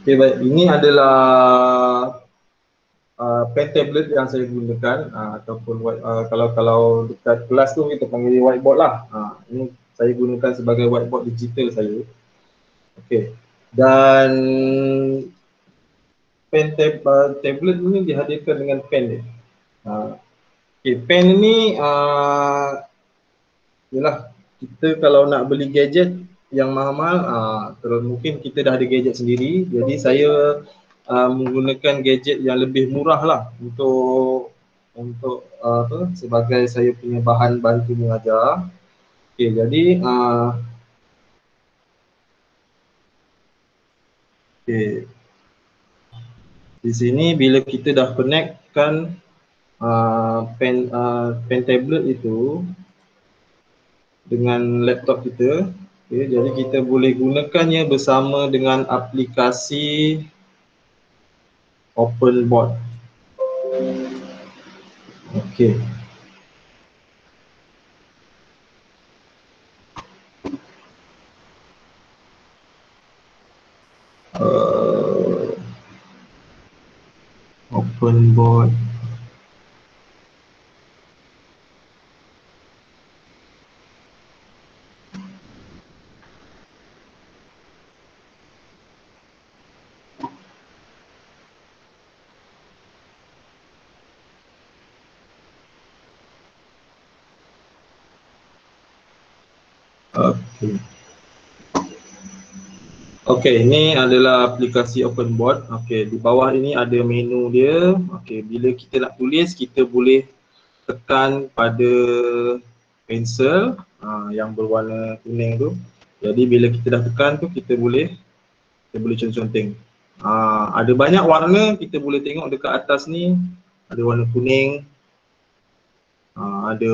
Okey, baik. Ini adalah pen tablet yang saya gunakan ataupun kalau dekat kelas tu kita panggil whiteboard lah. Ini saya gunakan sebagai whiteboard digital saya. Okey. Dan tablet ini dihadirkan dengan pen dia. Okey, pen ni yalah, kita kalau nak beli gadget yang mahal-mahal, terus mungkin kita dah ada gadget sendiri. Jadi saya menggunakan gadget yang lebih murah lah untuk sebagai saya punya bahan bantu mengajar. Okey, jadi okey. Di sini bila kita dah connectkan pen tablet itu dengan laptop kita, okay, jadi kita boleh gunakannya bersama dengan aplikasi OpenBoard. Okey. OpenBoard. Okey. Okey, ini adalah aplikasi OpenBoard. Okey, di bawah ini ada menu dia. Okey, bila kita nak tulis, kita boleh tekan pada pensel yang berwarna kuning tu. Jadi bila kita dah tekan tu, kita boleh conteng. Ada banyak warna, kita boleh tengok dekat atas ni. Ada warna kuning, ada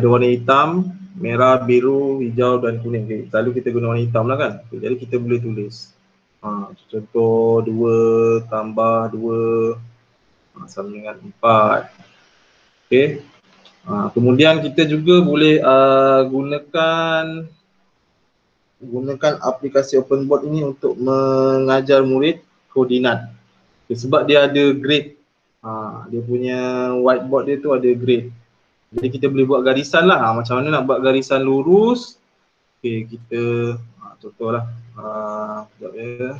warna hitam, merah, biru, hijau dan kuning. Okay. Selalu kita guna warna hitam lah kan. Okay. Jadi kita boleh tulis. Contoh 2 tambah 2 sama dengan 4. Okay. Kemudian kita juga boleh gunakan aplikasi OpenBoard ini untuk mengajar murid koordinat. Okay. Sebab dia ada grade. Dia punya whiteboard dia tu ada grade. Jadi kita boleh buat garisan lah, macam mana nak buat garisan lurus. Okay, kita contohlah, sekejap ya.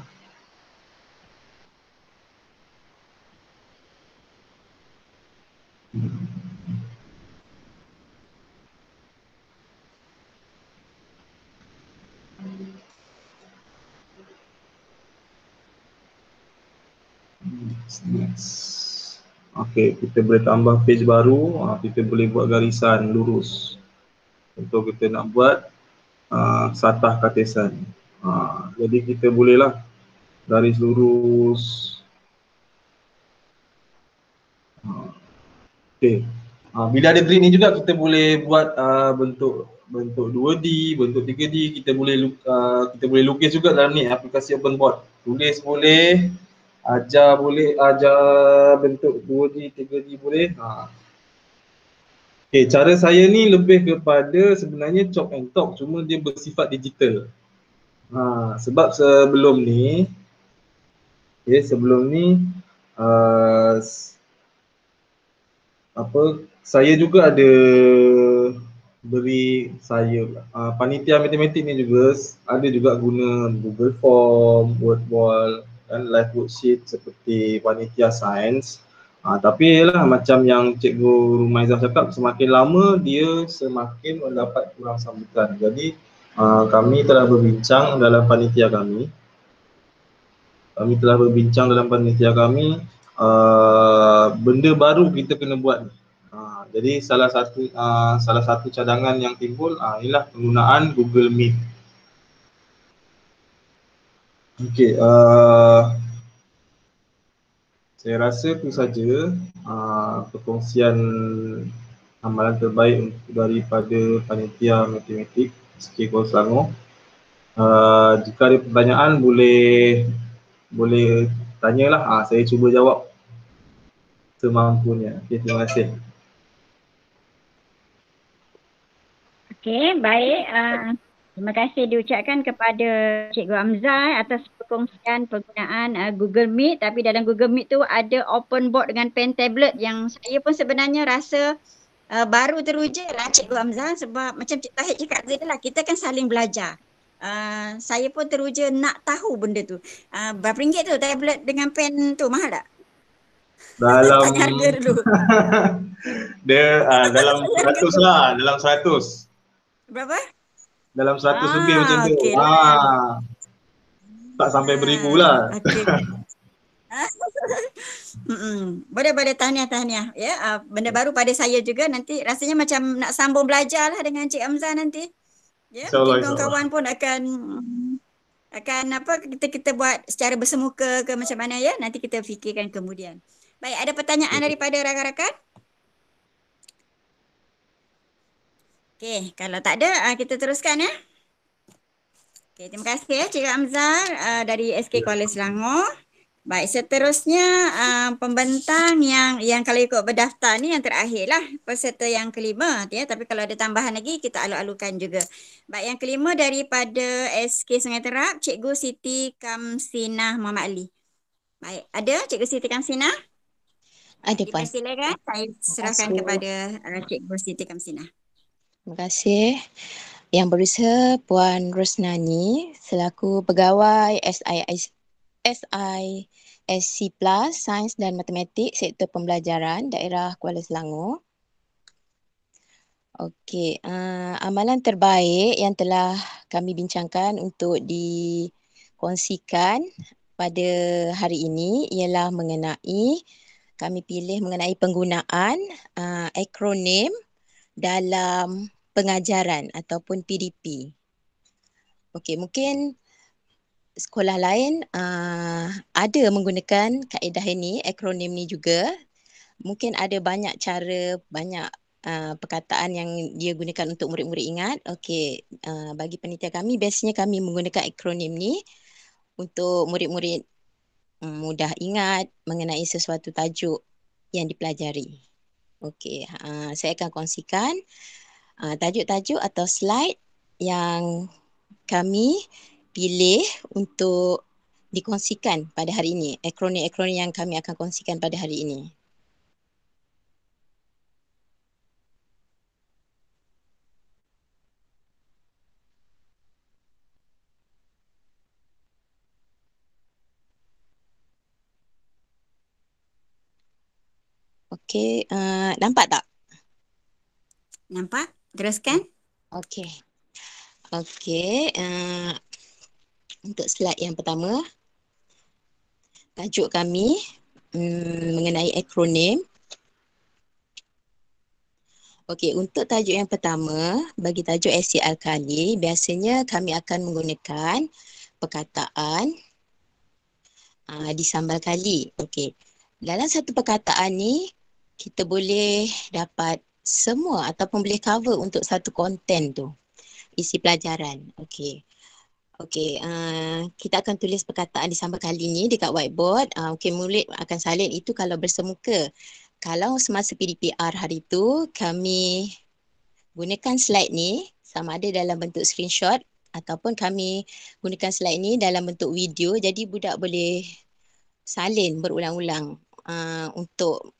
Next. Okey, kita boleh tambah page baru, kita boleh buat garisan lurus. Contoh kita nak buat satah katisan. Jadi kita bolehlah garis lurus. Okey. Bila ada grid ni juga kita boleh buat bentuk 2D, bentuk 3D, kita boleh lukis juga dalam ni aplikasi OpenBoard. Tulis boleh, ajar bentuk 2D, 3D boleh. Okay, cara saya ni lebih kepada sebenarnya chalk and talk, cuma dia bersifat digital. Sebab sebelum ni saya juga ada beri panitia matematik ni juga ada juga guna Google Form, Wordwall dan live worksheet seperti panitia sains. Tapi lah macam yang Cikgu Rumaizah cakap, semakin lama dia semakin mendapat kurang sambutan. Jadi kami telah berbincang dalam panitia kami. Benda baru kita kena buat. Jadi salah satu cadangan yang timbul ialah penggunaan Google Meet. Okey, saya rasa itu saja perkongsian amalan terbaik daripada panitia matematik SK Kuala Selangor. Jika ada pertanyaan boleh tanyalah, saya cuba jawab semampunya. Okey, terima kasih. Okey, baik. Terima kasih diucapkan kepada Cikgu Amzal atas perkongsian penggunaan Google Meet. Tapi dalam Google Meet tu ada open board dengan pen tablet yang saya pun sebenarnya rasa baru teruja lah Cikgu Amzal, sebab macam Cik Tahir cakap tadi lah, kita kan saling belajar. Saya pun teruja nak tahu benda tu. Berapa ringgit tu tablet dengan pen tu, mahal tak? Dalam Tanya harga dulu. dia dalam 100 lah, dalam 100. Berapa? Dalam 100 lebih macam tu. Okey lah. Tak sampai beribu lah. Okey. Boleh tahniah ya. Benda baru pada saya juga, nanti rasanya macam nak sambung belajar lah dengan Cik Amzal nanti. Ya, mungkin kawan-kawan pun akan apa kita buat secara bersemuka ke macam mana ya, nanti kita fikirkan kemudian. Baik, ada pertanyaan daripada rakan-rakan? Okey, kalau tak ada kita teruskan ya. Okey, terima kasih ya Cik Amzal dari SK Kuala Selangor. Baik, seterusnya pembentang yang kalau ikut berdaftar ni yang terakhir lah, peserta yang kelima ya, tapi kalau ada tambahan lagi kita alu-alukan juga. Baik, yang kelima daripada SK Sungai Terap, Cikgu Siti Kamsinah Muhammad Ali. Baik, ada Cikgu Siti Kamsinah? Ada, Puan. Dipersilakan, saya serahkan kepada Cikgu Siti Kamsinah. Terima kasih. Yang berusaha Puan Rosnani selaku pegawai SISC Plus Sains dan Matematik Sektor Pembelajaran Daerah Kuala Selangor. Okey, amalan terbaik yang telah kami bincangkan untuk dikongsikan pada hari ini ialah kami pilih mengenai penggunaan akronim dalam pengajaran ataupun PDP. Okey, mungkin sekolah lain ada menggunakan kaedah ini, akronim ni juga. Mungkin ada banyak cara, banyak perkataan yang dia gunakan untuk murid-murid ingat. Okey, bagi panitia kami biasanya kami menggunakan akronim ni untuk murid-murid mudah ingat mengenai sesuatu tajuk yang dipelajari. Okey, saya akan kongsikan tajuk-tajuk atau slide yang kami pilih untuk dikongsikan pada hari ini. Akronim-akronim yang kami akan kongsikan pada hari ini. Okey, nampak tak? Nampak? Teruskan. Okey. Okey, untuk slide yang pertama, tajuk kami mengenai akronim. Okey, untuk tajuk yang pertama, bagi tajuk asid alkali, biasanya kami akan menggunakan perkataan disambal kali. Okey, dalam satu perkataan ni, kita boleh dapat semua ataupun boleh cover untuk satu konten tu, isi pelajaran. Okey. Okey, kita akan tulis perkataan disambal kali ni dekat whiteboard. Okey, murid akan salin itu kalau bersemuka. Kalau semasa PDPR hari tu, kami gunakan slide ni sama ada dalam bentuk screenshot ataupun kami gunakan slide ni dalam bentuk video. Jadi budak boleh salin berulang-ulang untuk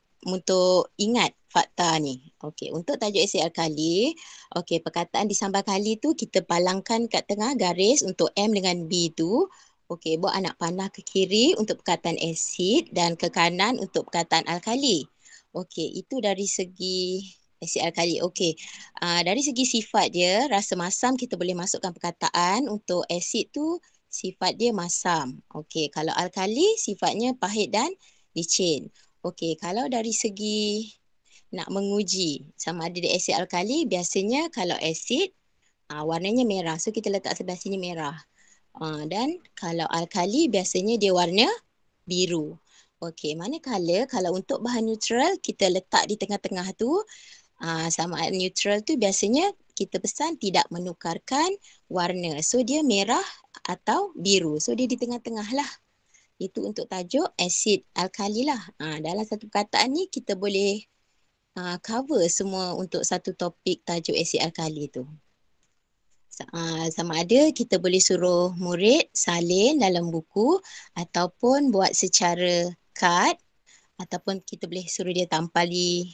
ingat fakta ni. Okey, untuk tajuk asid alkali, okey, perkataan disambal kali tu kita palangkan kat tengah garis untuk M dengan B tu. Okey, buat anak panah ke kiri untuk perkataan asid dan ke kanan untuk perkataan alkali. Okey, itu dari segi asid alkali. Okey, dari segi sifat dia, rasa masam kita boleh masukkan perkataan untuk asid tu sifat dia masam. Okey, kalau alkali sifatnya pahit dan licin. Okey, kalau dari segi nak menguji sama ada dia asid alkali, biasanya kalau asid warnanya merah. So kita letak sebelah sini merah. Dan kalau alkali biasanya dia warna biru. Okey, manakala kalau untuk bahan neutral kita letak di tengah-tengah tu, samaan neutral tu biasanya kita pesan tidak menukarkan warna. So dia merah atau biru. So dia di tengah-tengah lah. Itu untuk tajuk asid alkali lah. Dalam satu perkataan ni kita boleh cover semua untuk satu topik tajuk asid alkali tu. Sama ada kita boleh suruh murid salin dalam buku ataupun buat secara kad ataupun kita boleh suruh dia tampal di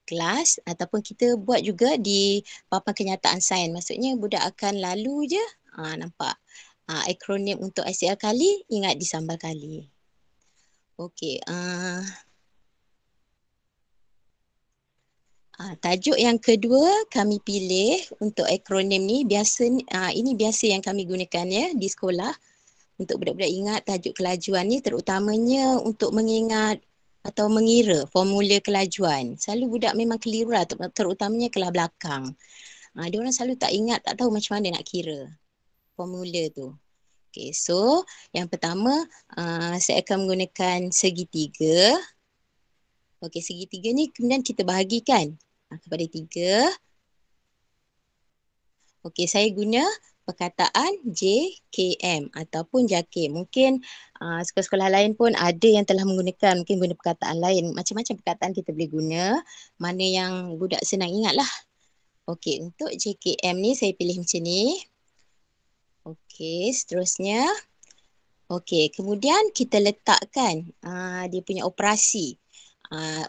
kelas ataupun kita buat juga di papan kenyataan sains. Maksudnya budak akan lalu je nampak akronim untuk asid alkali ingat disambal kali. Okey, tajuk yang kedua kami pilih untuk akronim ni ini biasa yang kami gunakan ya di sekolah untuk budak-budak ingat tajuk kelajuan ni terutamanya untuk mengingat atau mengira formula kelajuan. Selalu budak memang keliru lah terutamanya kelas belakang. Dia orang selalu tak ingat, tak tahu macam mana nak kira formula tu. Okay, so yang pertama saya akan menggunakan segitiga. Okey, segitiga ni kemudian kita bahagikan kepada 3. Okey, saya guna perkataan JKM ataupun JAKIM. Mungkin sekolah-sekolah lain pun ada yang telah menggunakan, mungkin guna perkataan lain. Macam-macam perkataan kita boleh guna. Mana yang budak senang ingat lah. Okey, untuk JKM ni saya pilih macam ni. Okey, seterusnya. Okey, kemudian kita letakkan dia punya operasi.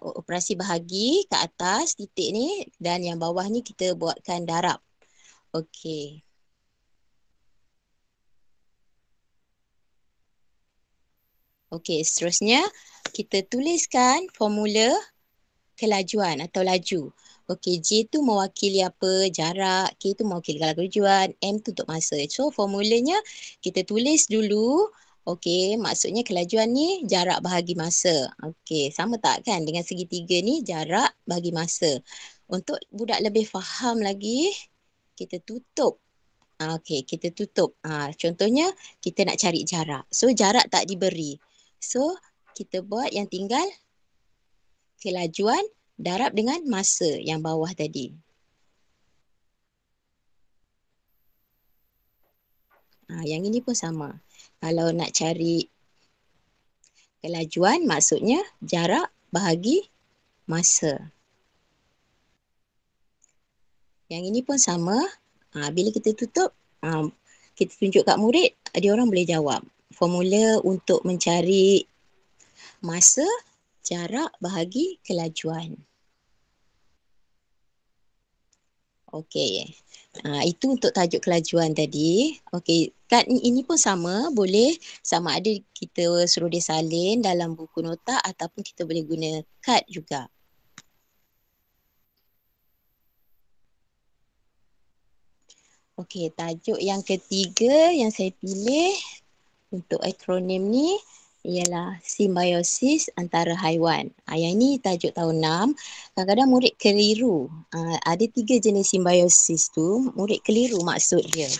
Operasi bahagi ke atas titik ni dan yang bawah ni kita buatkan darab. Okey. Okey, seterusnya kita tuliskan formula kelajuan atau laju. Okey, J tu mewakili apa? Jarak, K tu mewakili kelajuan, M tu untuk masa. So formulanya kita tulis dulu. Okey, maksudnya kelajuan ni jarak bahagi masa. Okey, sama tak kan dengan segitiga ni jarak bahagi masa. Untuk budak lebih faham lagi, kita tutup. Okey, kita tutup. Contohnya kita nak cari jarak. So jarak tak diberi. So kita buat yang tinggal kelajuan darab dengan masa yang bawah tadi. Yang ini pun sama. Kalau nak cari kelajuan maksudnya jarak bahagi masa. Yang ini pun sama. Bila kita tutup, kita tunjuk kat murid, dia orang boleh jawab. Formula untuk mencari masa, jarak bahagi kelajuan. Okey. Itu untuk tajuk kelajuan tadi. Okey, kad ini pun sama, boleh sama ada kita suruh dia salin dalam buku nota ataupun kita boleh guna kad juga. Okey, tajuk yang ketiga yang saya pilih untuk akronim ni ialah simbiosis antara haiwan. Yang ini tajuk tahun 6. Kadang-kadang murid keliru. Ada 3 jenis simbiosis tu, murid keliru maksud dia.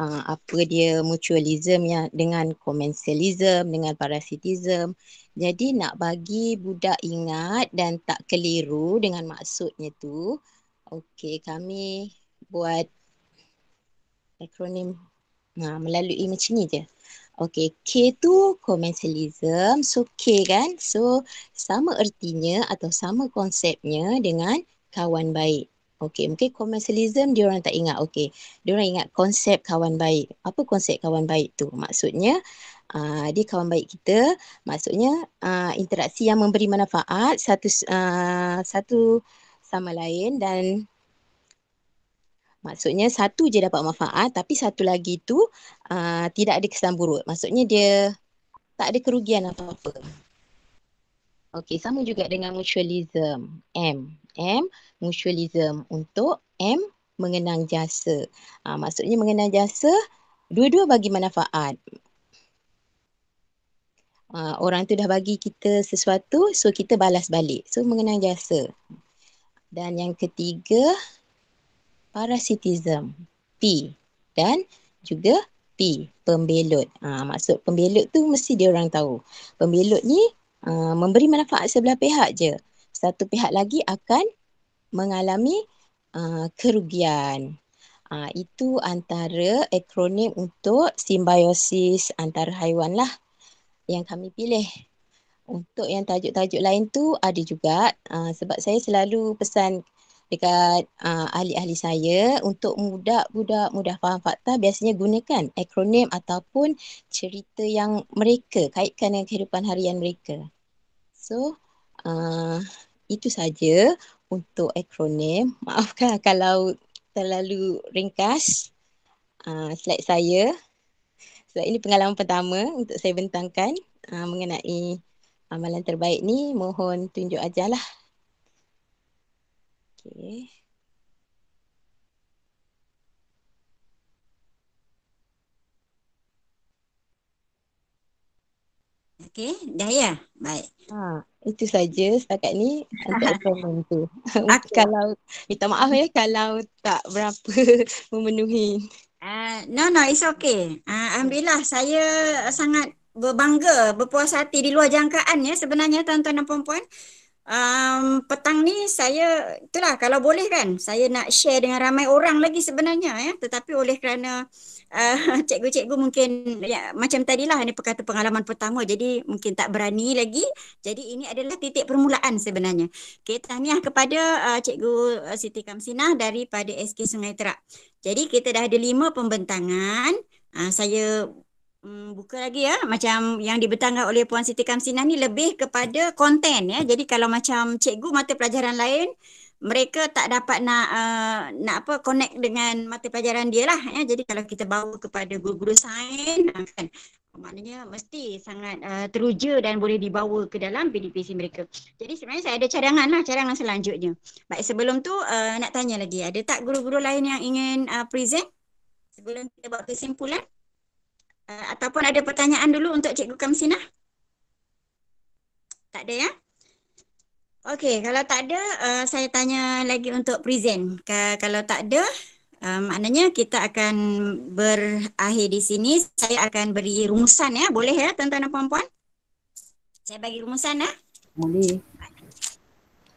Apa dia mutualism yang dengan commensalism, dengan parasitism. Jadi nak bagi budak ingat dan tak keliru dengan maksudnya tu, okey, kami buat akronim melalui macam ni je. Okey, K tu commensalism. So K kan, so sama ertinya atau sama konsepnya dengan kawan baik. Okey, mungkin commensalism dia orang tak ingat. Okey, dia orang ingat konsep kawan baik. Apa konsep kawan baik tu? Maksudnya dia kawan baik kita, maksudnya interaksi yang memberi manfaat satu sama lain dan maksudnya satu je dapat manfaat tapi satu lagi tu tidak ada kesan buruk. Maksudnya dia tak ada kerugian apa-apa. Okey, sama juga dengan mutualism. M mutualism untuk M mengenang jasa. Maksudnya mengenang jasa dua-dua bagi manfaat. Orang tu dah bagi kita sesuatu, so kita balas balik. So mengenang jasa. Dan yang ketiga parasitism, P, dan juga P, pembelot. Maksud pembelot tu mesti dia orang tahu. Pembelot ni memberi manfaat sebelah pihak je. Satu pihak lagi akan mengalami kerugian. Itu antara akronim untuk simbiosis antara haiwan lah yang kami pilih. Untuk yang tajuk-tajuk lain tu ada juga, sebab saya selalu pesan dekat ahli-ahli saya untuk budak-budak mudah faham fakta, biasanya gunakan akronim ataupun cerita yang mereka kaitkan dengan kehidupan harian mereka. So itu saja untuk akronim. Maafkan kalau terlalu ringkas slide saya. Sebab ini pengalaman pertama untuk saya bentangkan mengenai amalan terbaik ni. Mohon tunjuk ajalah. Okay. Okey, dah ya? Baik. Itu saja setakat ni untuk akronim tu. Okey. Kalau minta maaf ya kalau tak berapa memenuhi. No, it's okay. Alhamdulillah, saya sangat berbangga, berpuas hati di luar jangkaan ya sebenarnya tuan-tuan dan puan-puan. Petang ni saya, itulah kalau boleh kan, saya nak share dengan ramai orang lagi sebenarnya ya. Tetapi oleh kerana cikgu-cikgu mungkin ya, macam tadilah ini perkata pengalaman pertama, jadi mungkin tak berani lagi. Jadi ini adalah titik permulaan sebenarnya. Okay, tahniah kepada Cikgu Siti Kamsinah daripada SK Sungai Terap. Jadi kita dah ada 5 pembentangan. Saya buka lagi ya, macam yang dibentangkan oleh Puan Siti Kamsinah ni lebih kepada konten ya. Jadi kalau macam cikgu mata pelajaran lain, mereka tak dapat nak connect dengan mata pelajaran dia lah ya. Jadi kalau kita bawa kepada guru-guru sains kan, maknanya mesti sangat teruja dan boleh dibawa ke dalam PDPC mereka. Jadi sebenarnya saya ada cadangan selanjutnya. Baik, sebelum tu nak tanya lagi, ada tak guru-guru lain yang ingin present sebelum kita buat kesimpulan? Ataupun ada pertanyaan dulu untuk Cikgu Kamsinah? Tak ada ya? Okey, kalau tak ada, saya tanya lagi untuk present. Kalau tak ada, maknanya kita akan berakhir di sini. Saya akan beri rumusan ya, boleh ya tuan-tuan dan puan-puan? Saya bagi rumusan ya? Boleh.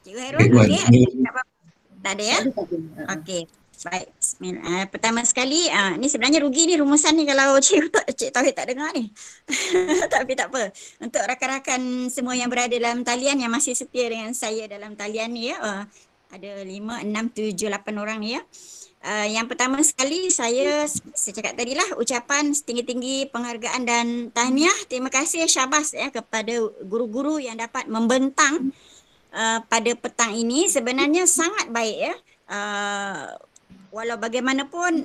Cikgu Hairul, okey? Tak ada ya? Okey. Baik, bismillah. Pertama sekali, ni sebenarnya rugi ni rumusan ni kalau Cik Tauhid tak dengar ni. Tapi tak apa. Untuk rakan-rakan semua yang berada dalam talian yang masih setia dengan saya dalam talian ni ya. Ada 5, 6, 7, 8 orang ni ya. Yang pertama sekali saya cakap tadilah ucapan setinggi-tinggi penghargaan dan tahniah. Terima kasih syabas ya kepada guru-guru yang dapat membentang pada petang ini. Sebenarnya sangat baik ya. Walau bagaimanapun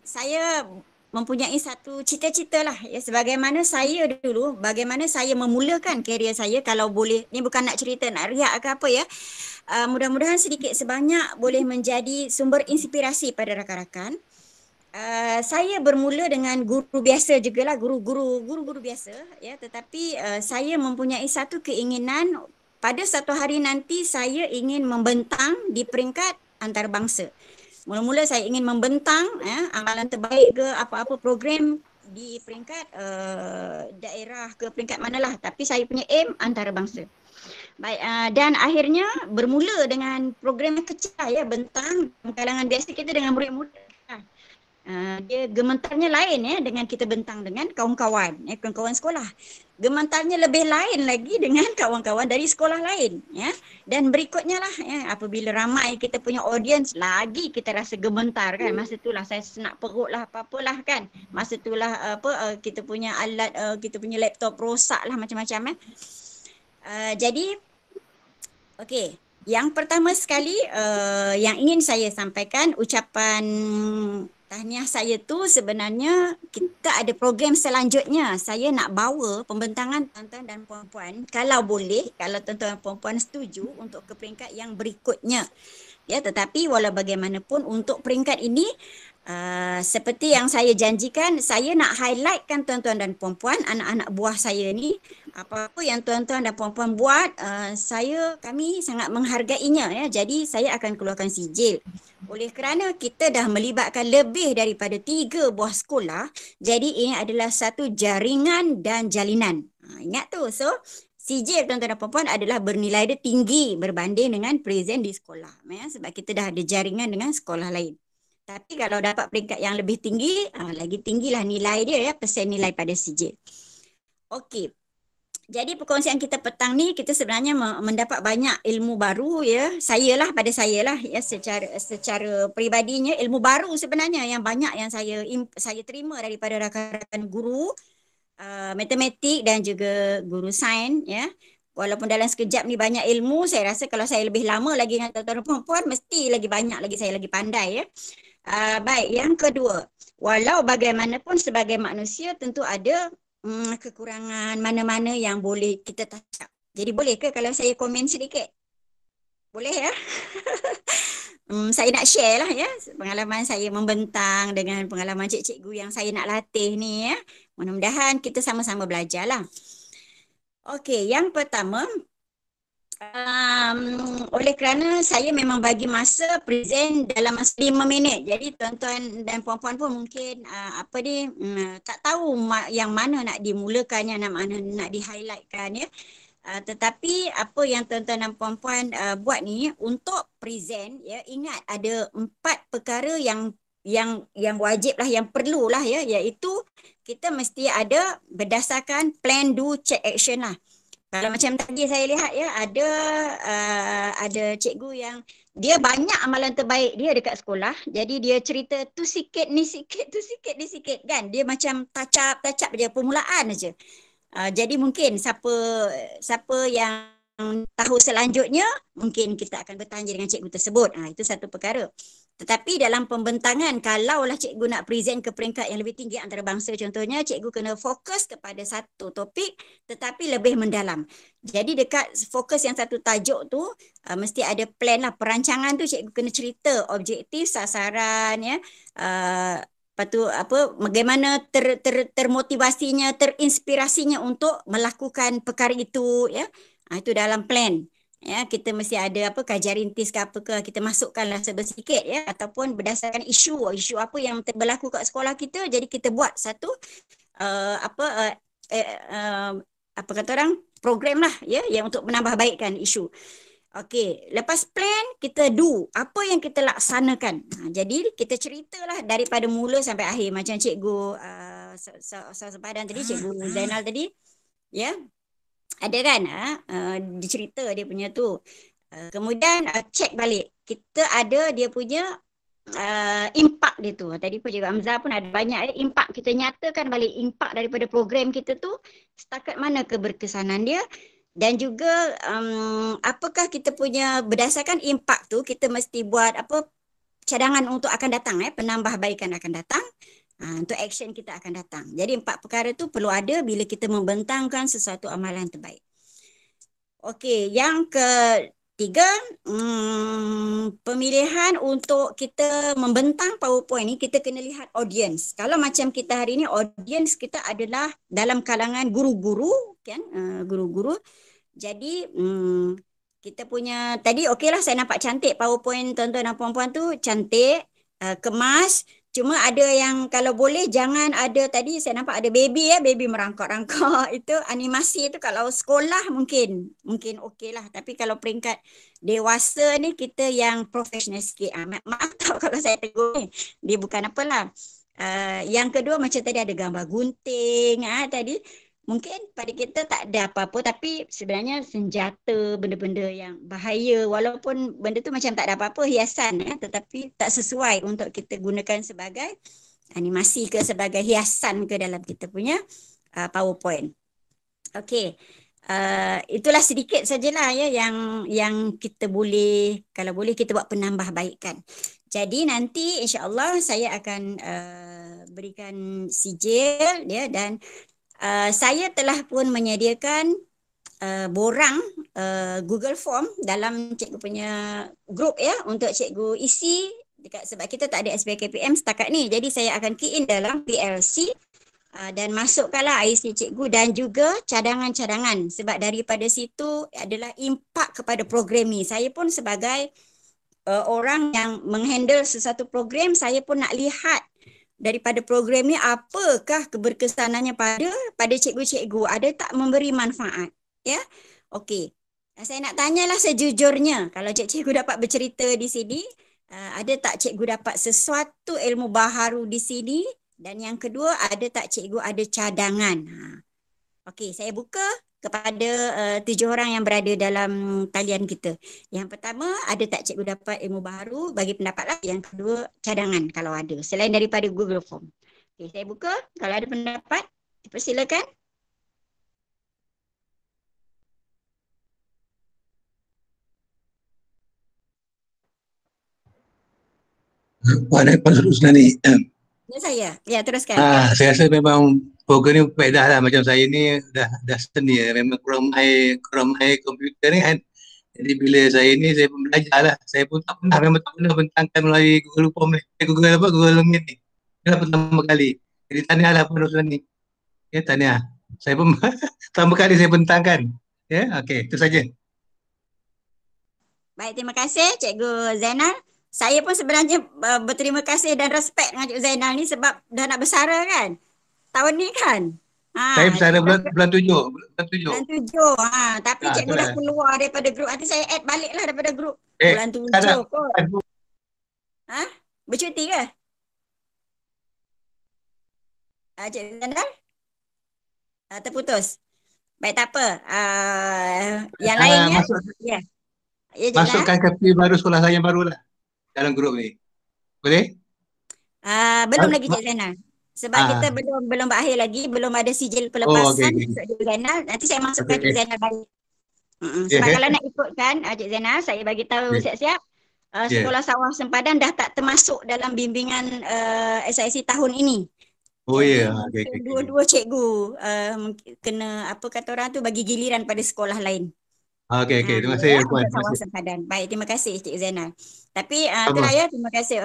saya mempunyai satu cita-cita lah ya, sebagaimana saya dulu, bagaimana saya memulakan karier saya. Kalau boleh, ni bukan nak cerita, nak riak ke apa ya, mudah-mudahan sedikit sebanyak boleh menjadi sumber inspirasi pada rakan-rakan. Saya bermula dengan guru biasa jugalah, guru-guru biasa ya, tetapi saya mempunyai satu keinginan pada satu hari nanti saya ingin membentang di peringkat antarabangsa. Mula-mula saya ingin membentang amalan terbaik ke apa-apa program di peringkat daerah ke peringkat manalah, tapi saya punya aim antarabangsa. Baik, dan akhirnya bermula dengan program yang kecil ya, bentang kalangan biasa kita dengan murid-murid. Dia gementarnya lain ya dengan kita bentang dengan kawan-kawan ya, kawan-kawan sekolah. Gementarnya lebih lain lagi dengan kawan-kawan dari sekolah lain ya. Dan berikutnya lah ya, apabila ramai kita punya audience lagi kita rasa gementar kan. Masa itulah saya senak perut lah apa-apalah kan. Masa itulah kita punya alat, kita punya laptop rosak lah macam-macam jadi okey, yang pertama sekali yang ingin saya sampaikan, ucapan tahniah saya tu sebenarnya kita ada program selanjutnya. Saya nak bawa pembentangan tuan-tuan dan puan-puan, kalau boleh, kalau tuan-tuan dan puan-puan setuju, untuk ke peringkat yang berikutnya. Ya, tetapi walau bagaimanapun untuk peringkat ini seperti yang saya janjikan, saya nak highlightkan tuan-tuan dan puan-puan, anak-anak buah saya ni Apa-apa yang tuan-tuan dan puan-puan buat, kami sangat menghargainya ya. Jadi saya akan keluarkan sijil. Oleh kerana kita dah melibatkan lebih daripada 3 buah sekolah, jadi ini adalah satu jaringan dan jalinan. Ingat tu. So, sijil tuan-tuan dan puan-puan adalah bernilai dia tinggi berbanding dengan present di sekolah. Ya, sebab kita dah ada jaringan dengan sekolah lain. Tapi kalau dapat peringkat yang lebih tinggi, lagi tinggilah nilai dia ya, persen nilai pada sijil. Okey. Jadi perkongsian kita petang ni kita sebenarnya mendapat banyak ilmu baru ya. Pada saya lah ya, secara peribadinya ilmu baru sebenarnya yang banyak yang saya terima daripada rakan-rakan guru matematik dan juga guru sains ya. Walaupun dalam sekejap ni banyak ilmu, saya rasa kalau saya lebih lama lagi dengan tuan-tuan perempuan mesti lagi banyak lagi saya lagi pandai ya. Baik, yang kedua, walau bagaimanapun sebagai manusia tentu ada kekurangan mana-mana yang boleh kita touch up. Jadi boleh ke kalau saya komen sedikit? Boleh ya? Saya nak share lah ya pengalaman saya membentang dengan pengalaman cikgu yang saya nak latih ni ya. Mudah-mudahan kita sama-sama belajar lah. Okey, yang pertama, oleh kerana saya memang bagi masa present dalam masa 5 minit. Jadi tuan-tuan dan puan-puan pun mungkin tak tahu yang mana nak dimulakan, yang mana nak di-highlightkan ya. Tetapi apa yang tuan-tuan dan puan-puan buat ni untuk present ya, ingat ada 4 perkara yang wajib lah, yang perlu lah ya, iaitu kita mesti ada berdasarkan plan, do, check, action lah. Kalau macam tadi saya lihat ya, ada cikgu yang dia banyak amalan terbaik dia dekat sekolah. Jadi dia cerita tu sikit ni sikit, tu sikit ni sikit kan. Dia macam touch up je, permulaan aja. Jadi mungkin siapa yang tahu selanjutnya, mungkin kita akan bertanya dengan cikgu tersebut. Itu satu perkara. Tetapi dalam pembentangan, kalaulah cikgu nak present ke peringkat yang lebih tinggi antarabangsa contohnya, cikgu kena fokus kepada satu topik tetapi lebih mendalam. Jadi dekat fokus yang satu tajuk tu, mesti ada plan lah, perancangan tu cikgu kena cerita objektif, sasaran ya. Lepas tu bagaimana termotivasinya, terinspirasinya untuk melakukan perkara itu ya. Itu dalam plan. Ya, kita mesti ada kajian rintis ke apa ke, kita masukkanlah sedikit ya, ataupun berdasarkan isu apa yang berlaku kat sekolah kita, jadi kita buat satu apa kata orang, program lah ya, yang untuk menambah baikkan isu. Okey, lepas plan kita do apa yang kita laksanakan. Jadi kita ceritalah daripada mula sampai akhir, macam cikgu sepadan tadi, cikgu Zainal tadi ya. Ada kan dicerita dia punya tu. Kemudian check balik. Kita ada dia punya impak dia tu. Tadi pun juga Hamzah pun ada banyak impak. Kita nyatakan balik impak daripada program kita tu, setakat mana keberkesanan dia. Dan juga apakah kita punya, berdasarkan impak tu kita mesti buat cadangan untuk akan datang penambahbaikan akan datang. Untuk action kita akan datang. Jadi 4 perkara tu perlu ada bila kita membentangkan sesuatu amalan terbaik. Okey, yang ketiga, pemilihan untuk kita membentang PowerPoint ni, kita kena lihat audience. Kalau macam kita hari ni, audience kita adalah dalam kalangan guru-guru kan, guru-guru. Jadi kita punya tadi okeylah, saya nampak cantik PowerPoint tuan-tuan dan puan-puan tu, cantik, kemas. Cuma ada yang kalau boleh jangan ada, tadi saya nampak ada baby baby merangkak-rangkak. Itu animasi tu kalau sekolah mungkin okeylah. Tapi kalau peringkat dewasa ni, kita yang profesional sikit. Maaf tak kalau saya tegur ni. Dia bukan apalah. Yang kedua macam tadi ada gambar gunting tadi. Mungkin pada kita tak ada apa-apa, tapi sebenarnya senjata, benda-benda yang bahaya, walaupun benda tu macam tak ada apa-apa, hiasan tetapi tak sesuai untuk kita gunakan sebagai animasi ke, sebagai hiasan ke dalam kita punya PowerPoint. Okey. Itulah sedikit sajalah ya yang kita boleh, kalau boleh kita buat penambahbaikan. Jadi nanti insya-Allah saya akan berikan sijil ya, dan saya telah pun menyediakan borang Google Form dalam cikgu punya grup ya, untuk cikgu isi dekat, sebab kita tak ada SPKPM setakat ni. Jadi saya akan key in dalam PLC Dan masukkanlah IC cikgu dan juga cadangan-cadangan sebab daripada situ adalah impak kepada program ni. Saya pun sebagai orang yang menghandle sesuatu program, saya pun nak lihat daripada program ni apakah keberkesanannya pada cikgu-cikgu, ada tak memberi manfaat, ya. Okey. Saya nak tanyalah sejujurnya, kalau cikgu dapat bercerita di sini, ada tak cikgu dapat sesuatu ilmu baharu di sini? Dan yang kedua, ada tak cikgu ada cadangan? Okey, saya buka kepada 7 orang yang berada dalam talian kita. Yang pertama, ada tak cikgu dapat ilmu baharu? Bagi pendapatlah. Yang kedua, cadangan kalau ada. Selain daripada Google Form. Okey, saya buka. Kalau ada pendapat, dipersilakan. Puan Rusnani. Ya, saya. Ya, teruskan. Saya rasa memang program ni faedah lah. Macam saya ni dah seni ya. Memang kurang main komputer ni kan. Jadi bila saya ni, saya pun belajar lah. Saya pun memang tak pernah bentangkan melalui Google Form ni. Google Meet ni. Ini lah pertama kali. Jadi tahniah lah Puan Rusnani. Ya, tahniah. Saya pun pertama kali saya bentangkan. Ya, okey. Itu saja. Baik, terima kasih Cikgu Zainal. Saya pun sebenarnya berterima kasih dan respect dengan Cikgu Zainal ni sebab dah nak bersara kan. Tahun ni kan. Saya bersara bulan 7. Bulan 7. Tapi cikgu dah keluar daripada grup. Nanti saya add balik lah daripada grup. Bulan 7 kot. Bercuti ke? Cikgu Zainal? Terputus. Baik, tak apa. Yang lainnya. Masukkan KP baru sekolah saya yang baru lah. Dalam grup ni. Boleh? Belum lagi Cik Zainal. Sebab kita belum berakhir lagi, belum ada sijil pelepasan untuk Cik Zainal. Nanti saya masukkan Cik Zainal balik. Sebab kalau nak ikutkan Cik Zainal, saya bagi tahu siap-siap. Sekolah Sawah Sempadan dah tak termasuk dalam bimbingan SIC tahun ini. Oh ya. Dua-dua cikgu kena apa kata orang tu bagi giliran pada sekolah lain. Okey, terima kasih Puan. Sawah Sempadan. Baik, terima kasih Cik Zainal. Tapi itulah ya, terima kasih.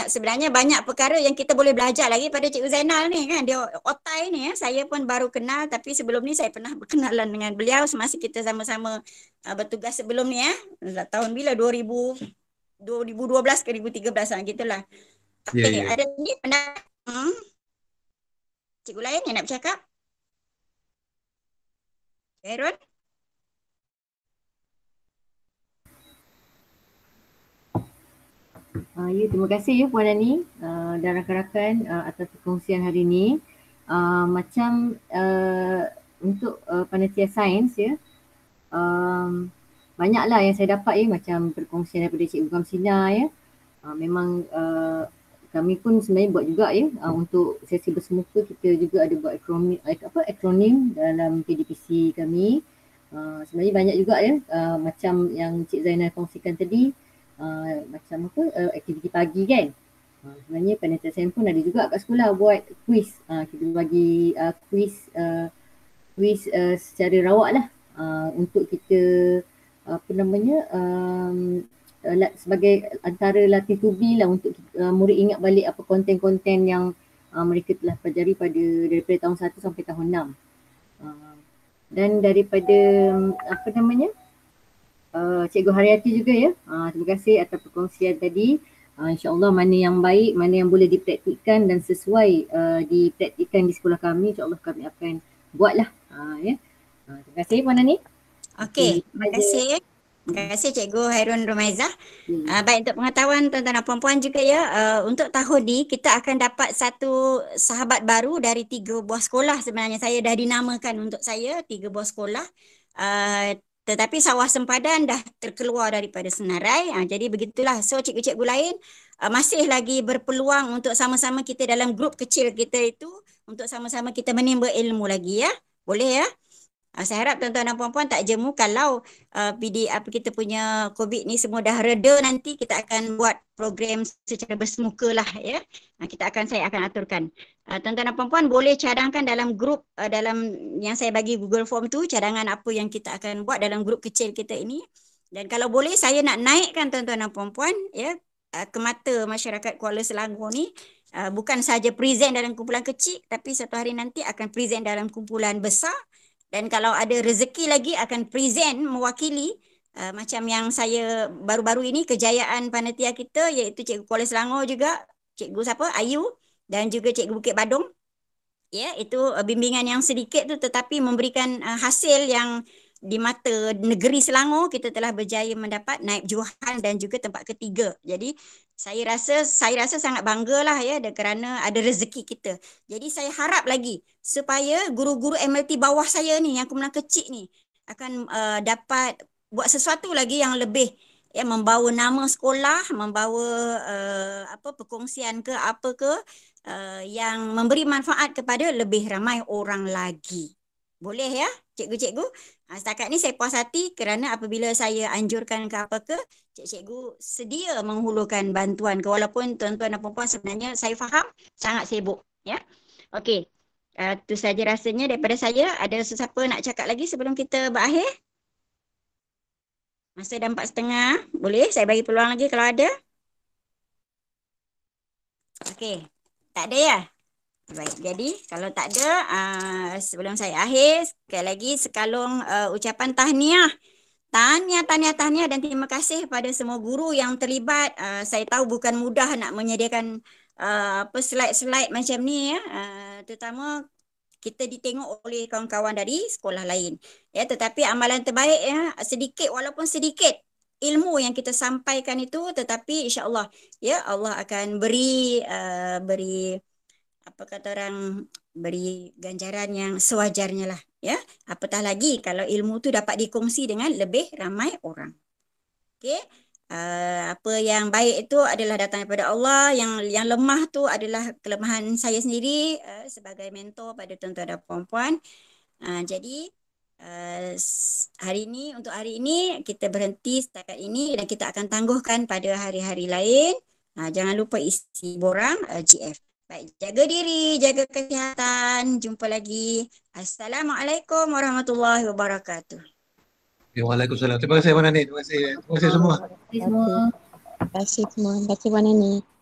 Sebenarnya banyak perkara yang kita boleh belajar lagi pada Cikgu Zainal ni kan. Dia otai ni ya. Saya pun baru kenal tapi sebelum ni saya pernah berkenalan dengan beliau semasa kita sama-sama bertugas sebelum ni ya. Tahun bila 2012 ke 2013 gitulah. Okey, ada ni pendapat cikgu lain yang nak bercakap? Aaron? Ya, terima kasih ya Puan Nani dan rakan-rakan atas perkongsian hari ini. Macam untuk panitia sains ya, banyaklah yang saya dapat ya, macam perkongsian daripada Cikgu Kamsina ya. Memang kami pun sebenarnya buat juga ya, untuk sesi bersemuka kita juga ada buat akronim dalam PDPC kami. Sebenarnya banyak juga ya, macam yang Cik Zainal kongsikan tadi. Macam aktiviti pagi kan. Sebenarnya panitia sains pun ada juga kat sekolah buat kuis. Kita bagi kuis secara rawak lah, untuk kita sebagai antara latih tubi lah untuk murid ingat balik apa konten-konten yang mereka telah pelajari daripada tahun 1 sampai tahun 6. Dan daripada Cikgu Haryati juga ya. Terima kasih atas perkongsian tadi. InsyaAllah mana yang baik, mana yang boleh dipraktikkan dan sesuai dipraktikkan di sekolah kami, insyaAllah kami akan buatlah. Ya. Terima kasih Puan Nani. Okey, terima kasih. Terima kasih Cikgu Hairun Rumaizah. Baik, untuk pengetahuan tuan-tuan dan puan-puan juga ya, untuk tahun ni kita akan dapat satu sahabat baru dari 3 buah sekolah. Sebenarnya saya dah dinamakan untuk saya 3 buah sekolah. Tetapi Sawah Sempadan dah terkeluar daripada senarai. Jadi begitulah. So cikgu-cikgu lain masih lagi berpeluang untuk sama-sama kita dalam grup kecil kita itu untuk sama-sama kita menimba ilmu lagi ya. Boleh ya? Saya harap tuan-tuan dan puan-puan tak jemu kalau kita punya COVID ni semua dah reda, nanti kita akan buat program secara bersemuka lah ya. Saya akan aturkan. Tuan-tuan dan puan-puan boleh cadangkan dalam grup dalam yang saya bagi Google Form tu, cadangan apa yang kita akan buat dalam grup kecil kita ini. Dan kalau boleh saya nak naikkan tuan-tuan dan puan-puan ya ke mata masyarakat Kuala Selangor ni bukan saja present dalam kumpulan kecil, tapi satu hari nanti akan present dalam kumpulan besar. Dan kalau ada rezeki lagi akan present mewakili macam yang saya baru-baru ini kejayaan panitia kita, iaitu Cikgu Kuala Selangor juga, Cikgu siapa? Ayu, dan juga Cikgu Bukit Badung. Ya, itu bimbingan yang sedikit tu tetapi memberikan hasil yang di mata negeri Selangor kita telah berjaya mendapat naib juruhan dan juga tempat ketiga. Jadi saya rasa sangat banggalah ya kerana ada rezeki kita. Jadi saya harap lagi supaya guru-guru MLT bawah saya ni yang kumpulan kecil ni akan dapat buat sesuatu lagi yang lebih, ya, membawa nama sekolah, membawa perkongsian ke apa ke yang memberi manfaat kepada lebih ramai orang lagi. Boleh ya cikgu-cikgu? Setakat ni saya puas hati kerana apabila saya anjurkan ke apa ke, cikgu sedia menghulurkan bantuan ke, walaupun tuan-tuan dan puan-puan sebenarnya saya faham sangat sibuk. Ya, okey. Itu saja rasanya daripada saya. Ada sesiapa nak cakap lagi sebelum kita berakhir? Masa dah 4:30. Boleh saya bagi peluang lagi kalau ada? Okey. Tak ada ya? Baik, jadi kalau tak ada, sebelum saya akhir, sekali lagi sekalung ucapan tahniah. Tahniah dan terima kasih kepada semua guru yang terlibat. Saya tahu bukan mudah nak menyediakan slide-slide macam ni ya. Terutama kita ditengok oleh kawan-kawan dari sekolah lain. Ya, tetapi amalan terbaik ya, sedikit walaupun sedikit ilmu yang kita sampaikan itu, tetapi insya-Allah ya Allah akan beri apa kata orang, beri ganjaran yang sewajarnya lah ya. Apatah lagi kalau ilmu tu dapat dikongsi dengan lebih ramai orang. Okey. Apa yang baik itu adalah datang daripada Allah, yang lemah tu adalah kelemahan saya sendiri sebagai mentor pada tuan-tuan dan puan-puan. Jadi untuk hari ini kita berhenti setakat ini dan kita akan tangguhkan pada hari-hari lain. Jangan lupa isi borang GF. Baik, jaga diri, jaga kesihatan. Jumpa lagi. Assalamualaikum warahmatullahi wabarakatuh. Waalaikumsalam. Terima kasih Puan Nani. Terima kasih semua. Terima kasih semua. Terima kasih semua. Terima kasih Puan Nani.